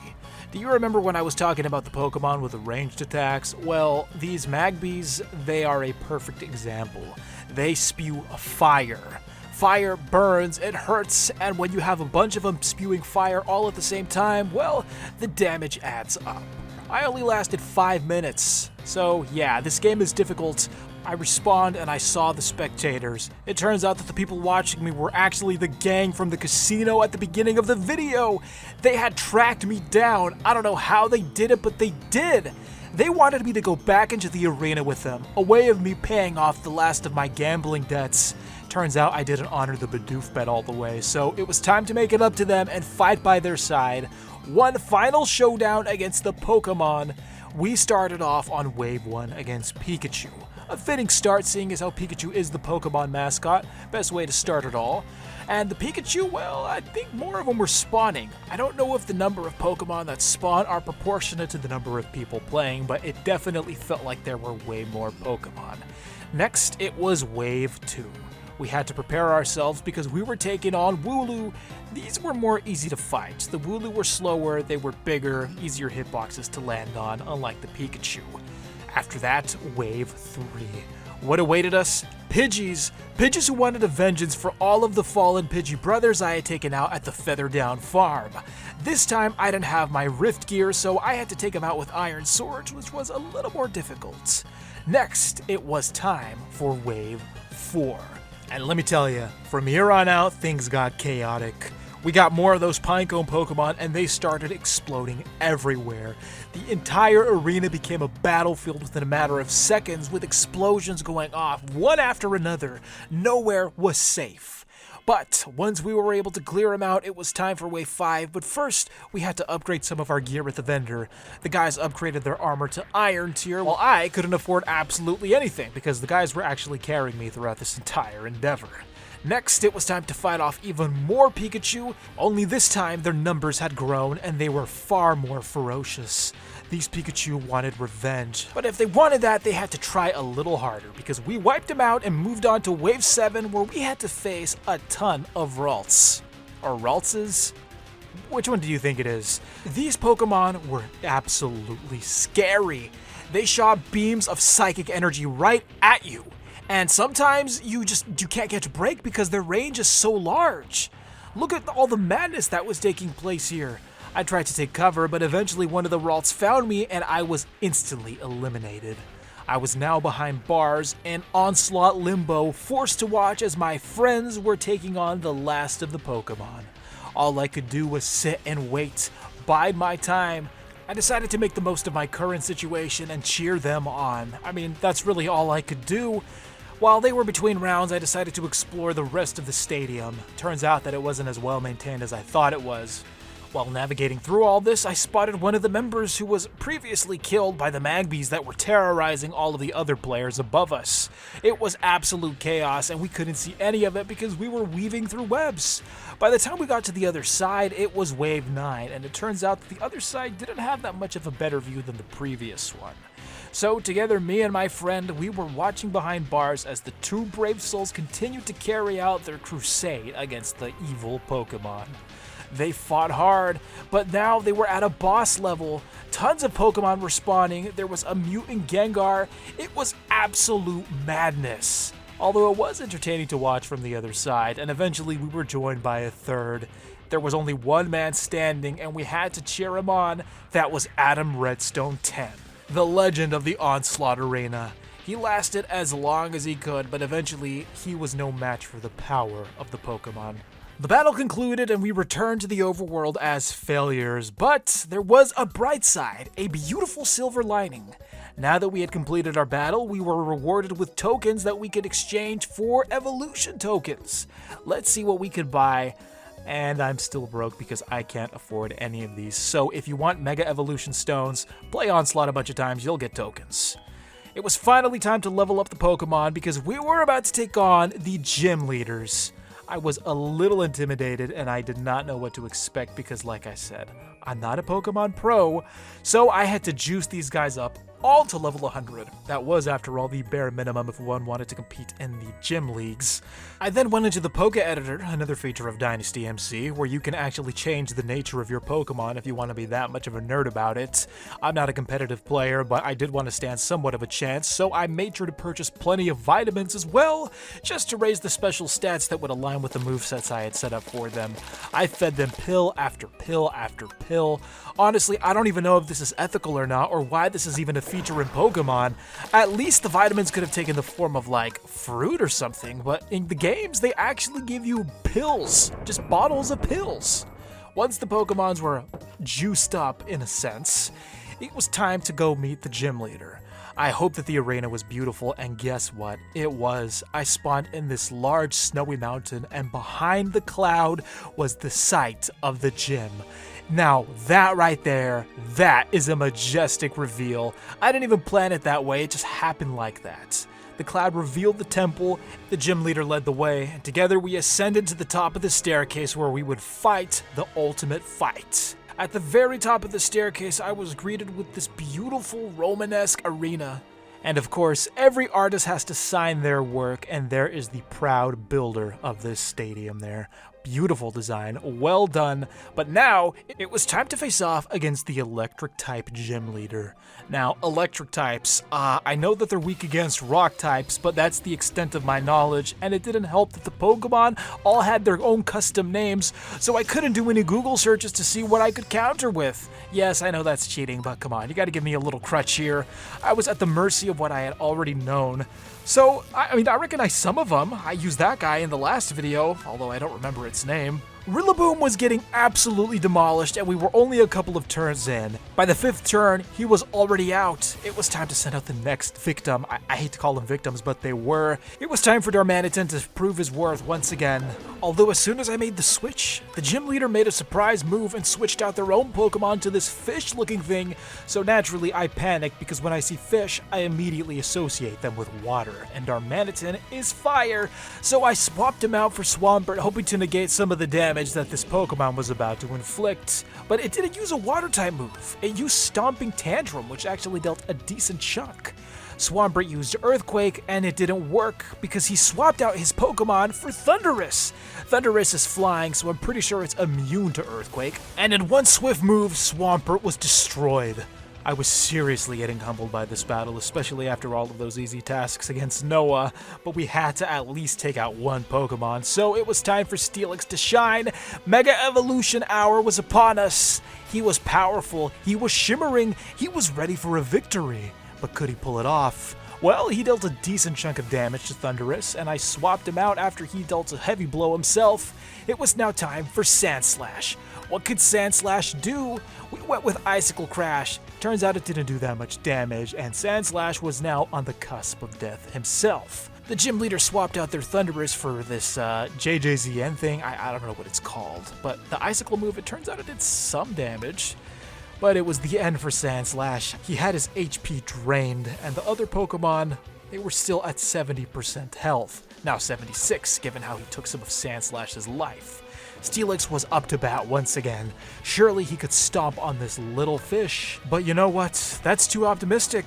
Do you remember when I was talking about the Pokemon with the ranged attacks? Well, these Magbies, they are a perfect example. They spew fire. Fire burns, it hurts, and when you have a bunch of them spewing fire all at the same time, well, the damage adds up. I only lasted 5 minutes, so yeah, this game is difficult. I respawned and I saw the spectators. It turns out that the people watching me were actually the gang from the casino at the beginning of the video. They had tracked me down. I don't know how they did it, but they did. They wanted me to go back into the arena with them, a way of me paying off the last of my gambling debts. Turns out I didn't honor the Bidoof bet all the way, so it was time to make it up to them and fight by their side. One final showdown against the Pokemon. We started off on Wave 1 against Pikachu. A fitting start, seeing as how Pikachu is the Pokemon mascot. Best way to start it all. And the Pikachu, well, I think more of them were spawning. I don't know if the number of Pokemon that spawn are proportionate to the number of people playing, but it definitely felt like there were way more Pokemon. Next, it was Wave 2. We had to prepare ourselves because we were taking on Wooloo. These were more easy to fight. The Wooloo were slower, they were bigger, easier hitboxes to land on, unlike the Pikachu. After that, Wave 3. What awaited us? Pidgeys. Pidgeys who wanted a vengeance for all of the fallen Pidgey brothers I had taken out at the Featherdown farm. This time, I didn't have my Rift gear, so I had to take them out with Iron Swords, which was a little more difficult. Next, it was time for Wave 4. And let me tell you, from here on out, things got chaotic. We got more of those Pinecone Pokemon, and they started exploding everywhere. The entire arena became a battlefield within a matter of seconds, with explosions going off, one after another. Nowhere was safe. But once we were able to clear them out, it was time for Wave 5, but first, we had to upgrade some of our gear at the vendor. The guys upgraded their armor to Iron tier, while I couldn't afford absolutely anything, because the guys were actually carrying me throughout this entire endeavor. Next, it was time to fight off even more Pikachu, only this time their numbers had grown and they were far more ferocious. These Pikachu wanted revenge, but if they wanted that, they had to try a little harder because we wiped them out and moved on to Wave 7 where we had to face a ton of Ralts. Or Raltses? Which one do you think it is? These Pokemon were absolutely scary. They shot beams of psychic energy right at you. And sometimes you can't catch a break because their range is so large. Look at all the madness that was taking place here. I tried to take cover, but eventually one of the Ralts found me and I was instantly eliminated. I was now behind bars in Onslaught limbo, forced to watch as my friends were taking on the last of the Pokemon. All I could do was sit and wait, bide my time. I decided to make the most of my current situation and cheer them on. I mean, that's really all I could do. While they were between rounds, I decided to explore the rest of the stadium. Turns out that it wasn't as well maintained as I thought it was. While navigating through all this, I spotted one of the members who was previously killed by the Magpies that were terrorizing all of the other players above us. It was absolute chaos and we couldn't see any of it because we were weaving through webs. By the time we got to the other side, it was Wave 9, and it turns out that the other side didn't have that much of a better view than the previous one. So together, me and my friend, we were watching behind bars as the two brave souls continued to carry out their crusade against the evil Pokemon. They fought hard, but now they were at a boss level. Tons of Pokemon were spawning, there was a mutant Gengar. It was absolute madness. Although it was entertaining to watch from the other side, and eventually we were joined by a third. There was only one man standing, and we had to cheer him on. That was Adam Redstone 10. The legend of the Onslaught Arena. He lasted as long as he could, but eventually he was no match for the power of the Pokemon. The battle concluded and we returned to the overworld as failures, but there was a bright side, a beautiful silver lining. Now that we had completed our battle, we were rewarded with tokens that we could exchange for evolution tokens. Let's see what we could buy. And I'm still broke because I can't afford any of these. So if you want Mega Evolution Stones, play Onslaught a bunch of times, you'll get tokens. It was finally time to level up the Pokemon because we were about to take on the gym leaders. I was a little intimidated and I did not know what to expect because, like I said, I'm not a Pokemon pro, so I had to juice these guys up all to level 100. That was, after all, the bare minimum if one wanted to compete in the gym leagues. I then went into the Poke Editor, another feature of Dynasty MC, where you can actually change the nature of your Pokemon if you want to be that much of a nerd about it. I'm not a competitive player, but I did want to stand somewhat of a chance, so I made sure to purchase plenty of vitamins as well, just to raise the special stats that would align with the movesets I had set up for them. I fed them pill after pill after pill. Honestly, I don't even know if this is ethical or not, or why this is even a feature in Pokemon. At least the vitamins could have taken the form of, like, fruit or something, but in the games, they actually give you pills. Just bottles of pills. Once the Pokemons were juiced up, in a sense, it was time to go meet the gym leader. I hope that the arena was beautiful, and guess what? It was. I spawned in this large snowy mountain, and behind the cloud was the site of the gym. Now, that right there, that is a majestic reveal. I didn't even plan it that way, it just happened like that. The cloud revealed the temple, the gym leader led the way, and together we ascended to the top of the staircase where we would fight the ultimate fight. At the very top of the staircase, I was greeted with this beautiful Romanesque arena. And of course, every artist has to sign their work, and there is the proud builder of this stadium there. Beautiful design, well done, but now it was time to face off against the electric type gym leader. Now, electric types, I know that they're weak against rock types, but that's the extent of my knowledge, and it didn't help that the Pokemon all had their own custom names, so I couldn't do any Google searches to see what I could counter with. Yes, I know that's cheating, but come on, you gotta give me a little crutch here. I was at the mercy of what I had already known. So, I mean, I recognize some of them. I used that guy in the last video, although I don't remember its name. Rillaboom was getting absolutely demolished, and we were only a couple of turns in. By the 5th turn, he was already out. It was time to send out the next victim. I hate to call them victims, but they were. It was time for Darmanitan to prove his worth once again. Although as soon as I made the switch, the gym leader made a surprise move and switched out their own Pokemon to this fish-looking thing, so naturally I panicked because when I see fish, I immediately associate them with water, and Darmanitan is fire, so I swapped him out for Swampert, hoping to negate some of the damage that this Pokemon was about to inflict. But it didn't use a water-type move. It used Stomping Tantrum, which actually dealt a decent chunk. Swampert used Earthquake, and it didn't work because he swapped out his Pokemon for Thundurus. Thundurus is flying, so I'm pretty sure it's immune to Earthquake. And in one swift move, Swampert was destroyed. I was seriously getting humbled by this battle, especially after all of those easy tasks against Noah, but we had to at least take out one Pokemon, so it was time for Steelix to shine. Mega Evolution Hour was upon us. He was powerful, he was shimmering, he was ready for a victory, but could he pull it off? Well, he dealt a decent chunk of damage to Thundurus, and I swapped him out after he dealt a heavy blow himself. It was now time for Sandslash. What could Sandslash do? We went with Icicle Crash. Turns out it didn't do that much damage, and Sandslash was now on the cusp of death himself. The gym leader swapped out their Thundurus for this JJZN thing. I don't know what it's called, but the Icicle move, it turns out it did some damage. But it was the end for Sandslash. He had his HP drained, and the other Pokemon, they were still at 70% health. Now 76, given how he took some of Sandslash's life. Steelix was up to bat once again. Surely he could stomp on this little fish. But you know what? That's too optimistic.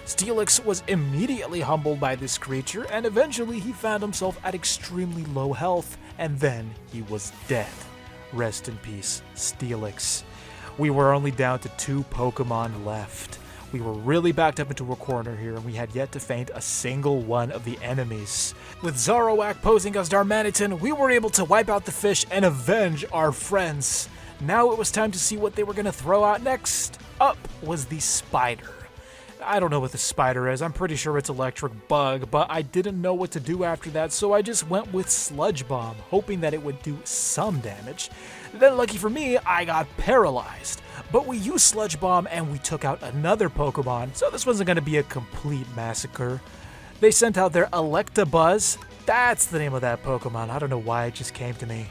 Steelix was immediately humbled by this creature, and eventually he found himself at extremely low health, and then he was dead. Rest in peace, Steelix. We were only down to 2 Pokemon left. We were really backed up into a corner here, and we had yet to feint a single one of the enemies. With Zoroark posing as Darmanitan, we were able to wipe out the fish and avenge our friends. Now it was time to see what they were going to throw out next. Up was the spider. I don't know what the spider is. I'm pretty sure it's electric bug, but I didn't know what to do after that, so I just went with Sludge Bomb, hoping that it would do some damage. Then, lucky for me, I got paralyzed. But we used Sludge Bomb and we took out another Pokemon, so this wasn't going to be a complete massacre. They sent out their Electabuzz. That's the name of that Pokemon. I don't know why it just came to me.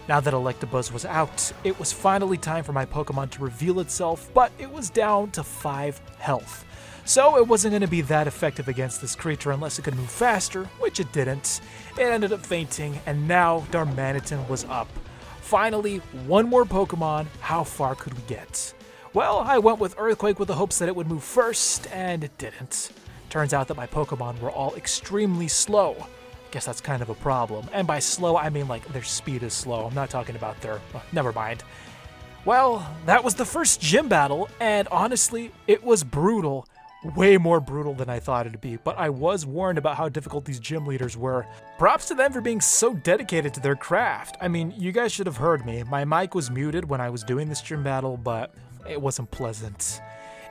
Now that Electabuzz was out, it was finally time for my Pokemon to reveal itself, but it was down to 5 health. So it wasn't going to be that effective against this creature unless it could move faster, which it didn't. It ended up fainting, and now Darmanitan was up. Finally, one more Pokemon. How far could we get? Well, I went with Earthquake with the hopes that it would move first, and it didn't. Turns out that my Pokemon were all extremely slow. Guess that's kind of a problem. And by slow, I mean like their speed is slow. I'm not talking about their... never mind. Well, that was the first gym battle, and honestly, it was brutal. Way more brutal than I thought it'd be, but I was warned about how difficult these gym leaders were. Props to them for being so dedicated to their craft. I mean, you guys should have heard me. My mic was muted when I was doing this gym battle, but it wasn't pleasant.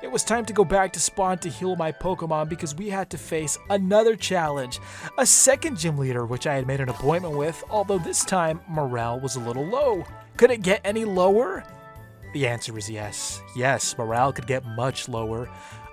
It was time to go back to spawn to heal my Pokemon because we had to face another challenge. A second gym leader, which I had made an appointment with, although this time morale was a little low. Could it get any lower? The answer is yes. Yes, morale could get much lower.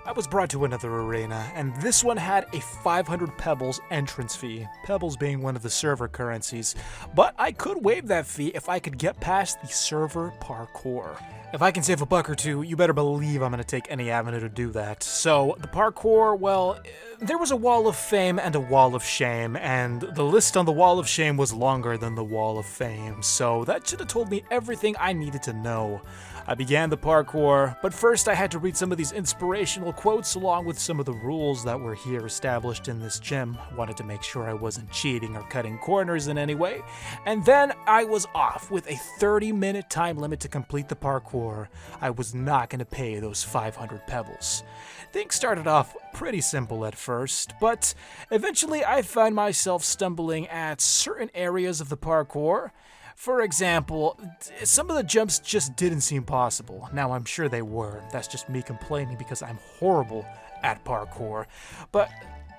I was brought to another arena, and this one had a 500 Pebbles entrance fee, Pebbles being one of the server currencies, but I could waive that fee if I could get past the server parkour. If I can save a buck or two, you better believe I'm going to take any avenue to do that. So, the parkour, well, there was a wall of fame and a wall of shame, and the list on the wall of shame was longer than the wall of fame, so that should have told me everything I needed to know. I began the parkour, but first I had to read some of these inspirational quotes along with some of the rules that were here established in this gym. Wanted to make sure I wasn't cheating or cutting corners in any way. And then I was off with a 30-minute time limit to complete the parkour. I was not going to pay those 500 Pebbles. Things started off pretty simple at first, but eventually I found myself stumbling at certain areas of the parkour. For example, some of the jumps just didn't seem possible. Now, I'm sure they were. That's just me complaining because I'm horrible at parkour. But,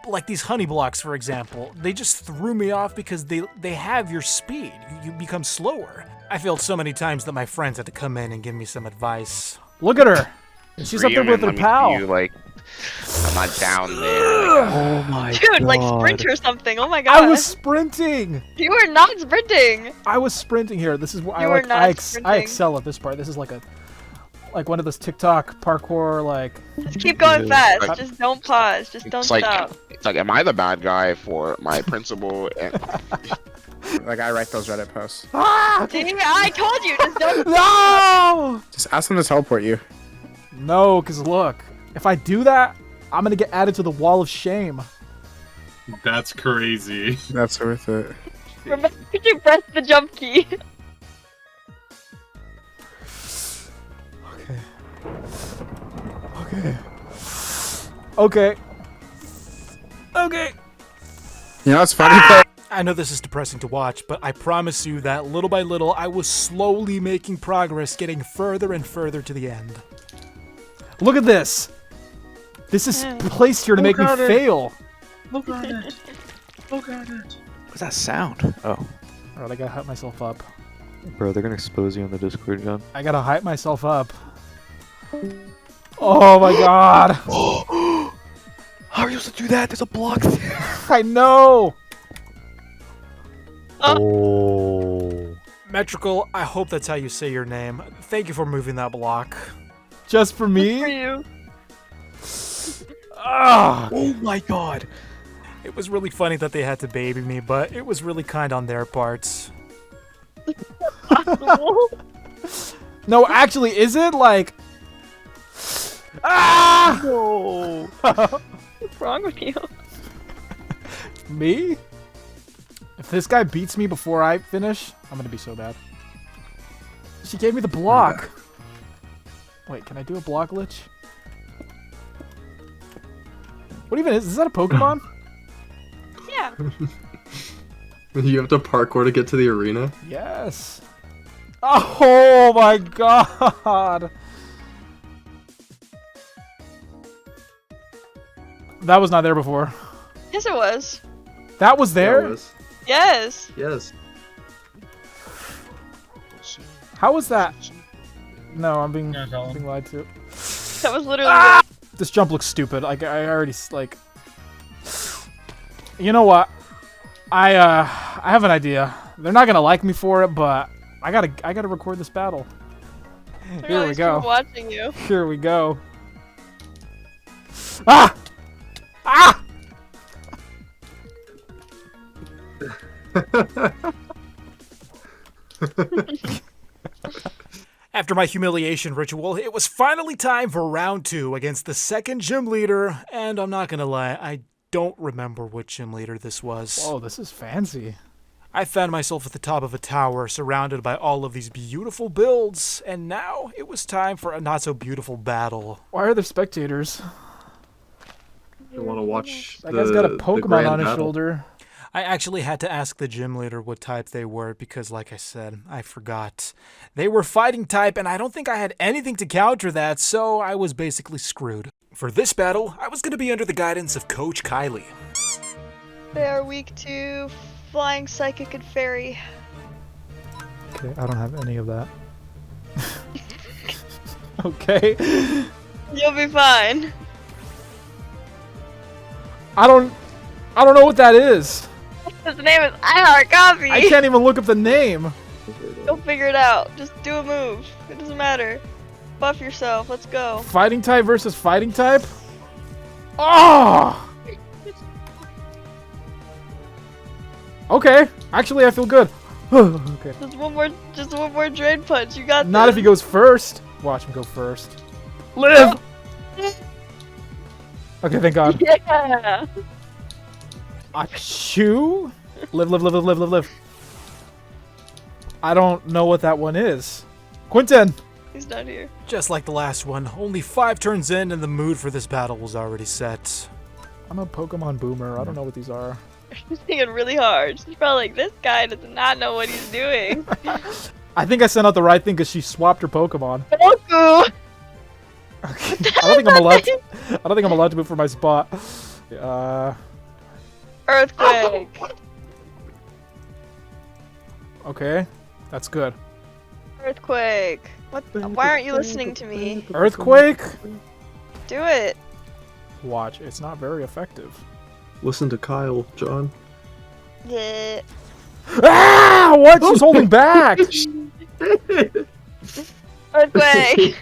like these honey blocks, for example, they just threw me off because they have your speed. You become slower. I failed so many times that my friends had to come in and give me some advice. Look at her. She's up there with her pal. You, like, I'm not down there. Oh my god. Dude, like sprint or something. Oh my god. I was sprinting. You were not sprinting. I was sprinting here. This is why You were not sprinting. I excel at this part. This is like one of those TikTok parkour like. Just keep going fast. Like- Just don't pause. Just don't stop. It's like, am I the bad guy for my principal? And Like I write those Reddit posts. Ah! See, I told you. Just don't. No! Just ask them to teleport you. No, because look, if I do that, I'm gonna get added to the wall of shame. That's crazy. That's worth it. Remember to press the jump key. Okay. Okay. Okay. Okay. You know, it's funny. I know this is depressing to watch, but I promise you that little by little, I was slowly making progress, getting further and further to the end. Look at this. This is placed here to make me fail. Look at it. Look at it. What's that sound? Oh. Alright, I gotta hype myself up. Bro, they're gonna expose you on the Discord, John. I gotta hype myself up. Oh my god. How are you supposed to do that? There's a block there. I know. Oh. Metrical, I hope that's how you say your name. Thank you for moving that block. Just for For me? you. Ah. Oh my god. It was really funny that they had to baby me, but it was really kind on their parts. No, actually, is it like? Ah! No. What's wrong with you? Me? If this guy beats me before I finish, I'm gonna be so bad. She gave me the block. Wait, can I do a block glitch? What even is that a Pokemon? Yeah. You have to parkour to get to the arena? Yes. Oh my god. That was not there before. Yes, it was. That was there? Yeah, it was. Yes. Yes. How was that? No, I'm being lied to. That was literally. This jump looks stupid. I already like. You know what? I have an idea. They're not gonna like me for it, but I gotta record this battle. Here we go. Watching you. Here we go. Ah! Ah! After my humiliation ritual, it was finally time for round 2 against the second gym leader, and I'm not gonna lie, I don't remember which gym leader this was. Oh, this is fancy. I found myself at the top of a tower, surrounded by all of these beautiful builds, and now it was time for a not-so-beautiful battle. Why are there spectators? You want to watch That guy's got a Pokemon grand on his battle. shoulder. I actually had to ask the gym leader what type they were because, like I said, I forgot. They were fighting type, and I don't think I had anything to counter that, so I was basically screwed. For this battle, I was going to be under the guidance of Coach Kylie. They are weak to flying, psychic, and fairy. Okay, I don't have any of that. Okay. You'll be fine. I don't know what that is. His name is I Heart Coffee. I can't even look up the name. Go figure it out. Just do a move. It doesn't matter. Buff yourself. Let's go. Fighting type versus fighting type? Oh! Okay. Actually, I feel good. Okay. Just one more drain punch. You got Not this. if he goes first. Watch him go first. Live! Okay, thank God. Yeah. Achoo? Live. I don't know what that one is. Quentin! He's not here. Just like the last one, only 5 turns in and the mood for this battle was already set. I'm a Pokemon boomer. I don't know what these are. He's thinking really hard. She's probably like, this guy does not know what he's doing. I think I sent out the right thing because she swapped her Pokemon. Goku! Okay. I don't think I'm allowed to move for my spot. Earthquake. Okay. That's good. Earthquake. What? Why aren't you listening to me? Earthquake? Do it. Watch, it's not very effective. Listen to Kyle, John. Yeah. Ah! What? She's holding back! Earthquake.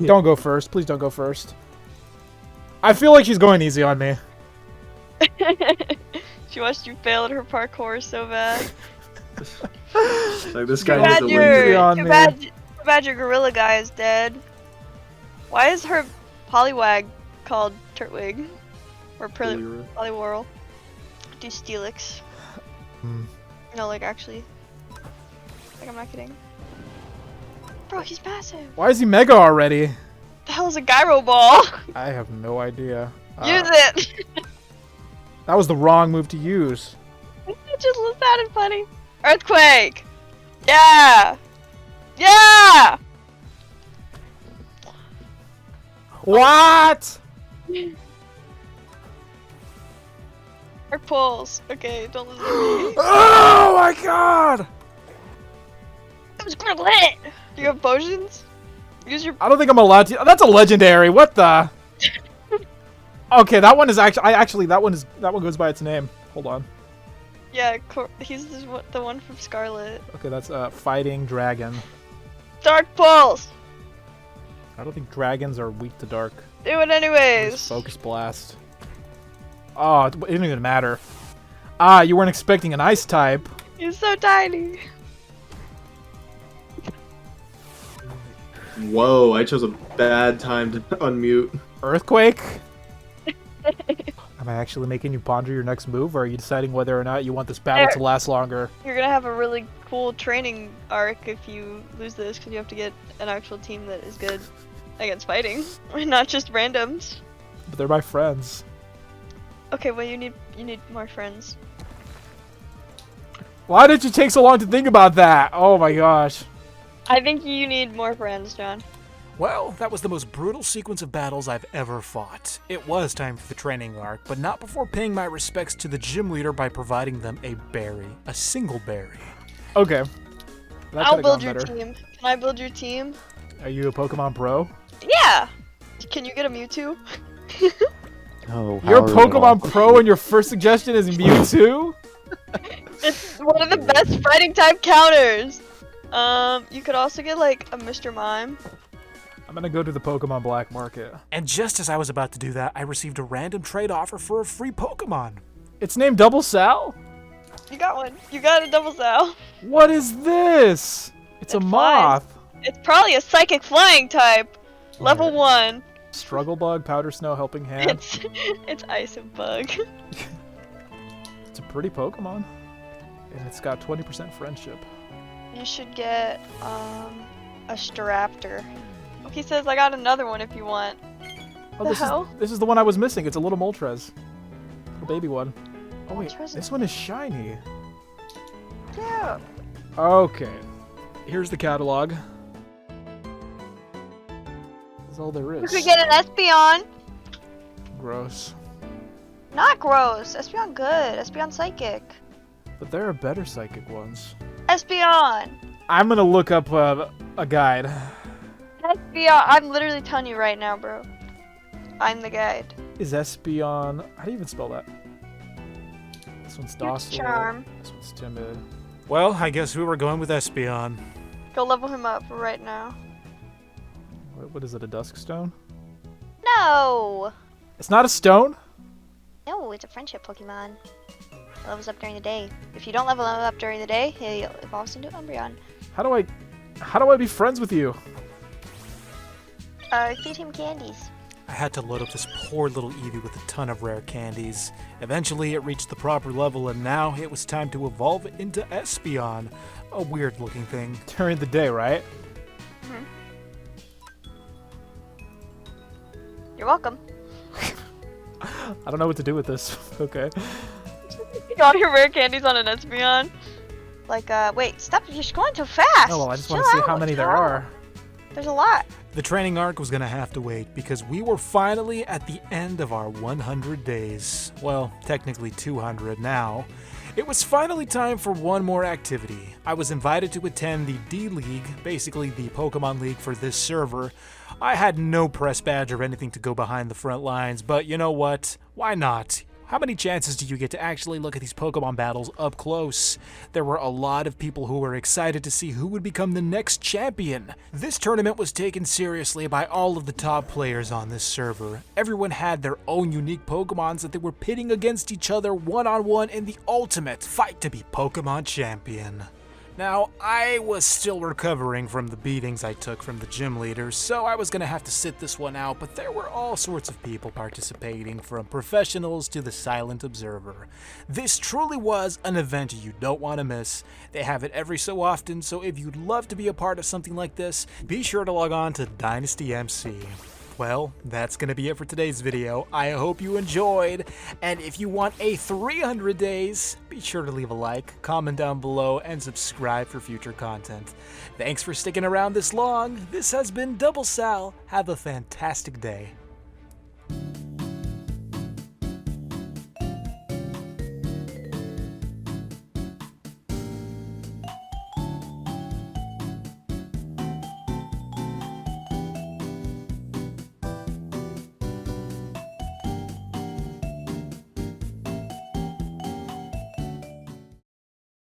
Don't go first. Please don't go first. I feel like she's going easy on me. She watched you fail at her parkour so bad. Like, this Too guy bad needs to your- leave. on too me. bad your gorilla guy is dead. Why is her Poliwag called Turtwig? Or Poliwhirl? Do Steelix. No, like actually. Like I'm not kidding. Bro, he's massive. Why is he mega already? The hell is a gyro ball? I have no idea. Use it! That was the wrong move to use. It just sounded funny. Earthquake! Yeah! Yeah! What? Arc pulse. Okay, don't listen to me. Oh my god! That was gonna lit! Do you have potions? Use your. I don't think I'm allowed to. That's a legendary. What the? Okay, that one is actually. That one goes by its name. Hold on. Yeah, he's the one from Scarlet. Okay, that's fighting dragon. Dark pulse! I don't think dragons are weak to dark. Do it anyways! Just focus blast. Oh, it didn't even matter. Ah, you weren't expecting an ice type. He's so tiny. Whoa, I chose a bad time to unmute. Earthquake? Am I actually making you ponder your next move, or are you deciding whether or not you want this battle to last longer? You're gonna have a really cool training arc if you lose this, because you have to get an actual team that is good against fighting, not just randoms. But they're my friends. Okay, well you need more friends. Why did you take so long to think about that? Oh my gosh. I think you need more friends, John. Well, that was the most brutal sequence of battles I've ever fought. It was time for the training arc, but not before paying my respects to the gym leader by providing them a berry. A single berry. Okay. That I'll could've build gone your better. team. Can I build your team? Are you a Pokemon Pro? Yeah! Can you get a Mewtwo? No. You're a Pokemon Pro and your first suggestion is Mewtwo? It's one of the best fighting type counters! You could also get like a Mr. Mime. I'm gonna go to the Pokemon Black Market. And just as I was about to do that, I received a random trade offer for a free Pokemon. It's named Doublesal? You got one. You got a Doublesal. What is this? It's a It flies. moth. It's probably a psychic flying type. Level 1. Struggle Bug, Powder Snow, Helping Hand. It's Ice and Bug. It's a pretty Pokemon. And it's got 20% friendship. You should get a Staraptor. He says I got another one if you want. Oh, The hell? this is the one I was missing. It's a little Moltres. A baby one. Oh wait, Moltres is- this one is shiny. Yeah. Okay. Here's the catalog. That's all there You is. could get an Espeon. Gross. Not gross. Espeon good. Espeon psychic. But there are better psychic ones. Espeon. I'm gonna look up a guide. Espeon. I'm literally telling you right now, bro. I'm the guide. Is Espeon... How do you even spell that? This one's docile. Charm. This one's timid. Well, I guess we were going with Espeon. Go level him up right now. What is it, a Dusk Stone? No. It's not a stone? No, it's a friendship Pokemon. It levels up during the day. If you don't level him up during the day, he evolves into Umbreon. How do I be friends with you? Feed him candies. I had to load up this poor little Eevee with a ton of rare candies. Eventually, it reached the proper level, and now it was time to evolve it into Espeon. A weird-looking thing. During the day, right? You're welcome. I don't know what to do with this. Okay. All your rare candies on an Espeon. Like, wait, stop! You're going too fast. Oh well, I just Chill want to see out, how many there chill out. are. There's a lot. The training arc was gonna have to wait because we were finally at the end of our 100 days. Well, technically 200 now. It was finally time for one more activity. I was invited to attend the D-League, basically the Pokemon League for this server. I had no press badge or anything to go behind the front lines, but you know what? Why not? How many chances do you get to actually look at these Pokemon battles up close? There were a lot of people who were excited to see who would become the next champion. This tournament was taken seriously by all of the top players on this server. Everyone had their own unique Pokemons that they were pitting against each other one-on-one in the ultimate fight to be Pokemon champion. Now, I was still recovering from the beatings I took from the gym leaders, so I was gonna have to sit this one out, but there were all sorts of people participating, from professionals to the silent observer. This truly was an event you don't want to miss. They have it every so often, so if you'd love to be a part of something like this, be sure to log on to Dynasty MC. Well, that's going to be it for today's video. I hope you enjoyed, and if you want a 300 days, be sure to leave a like, comment down below, and subscribe for future content. Thanks for sticking around this long. This has been Doublesal. Have a fantastic day.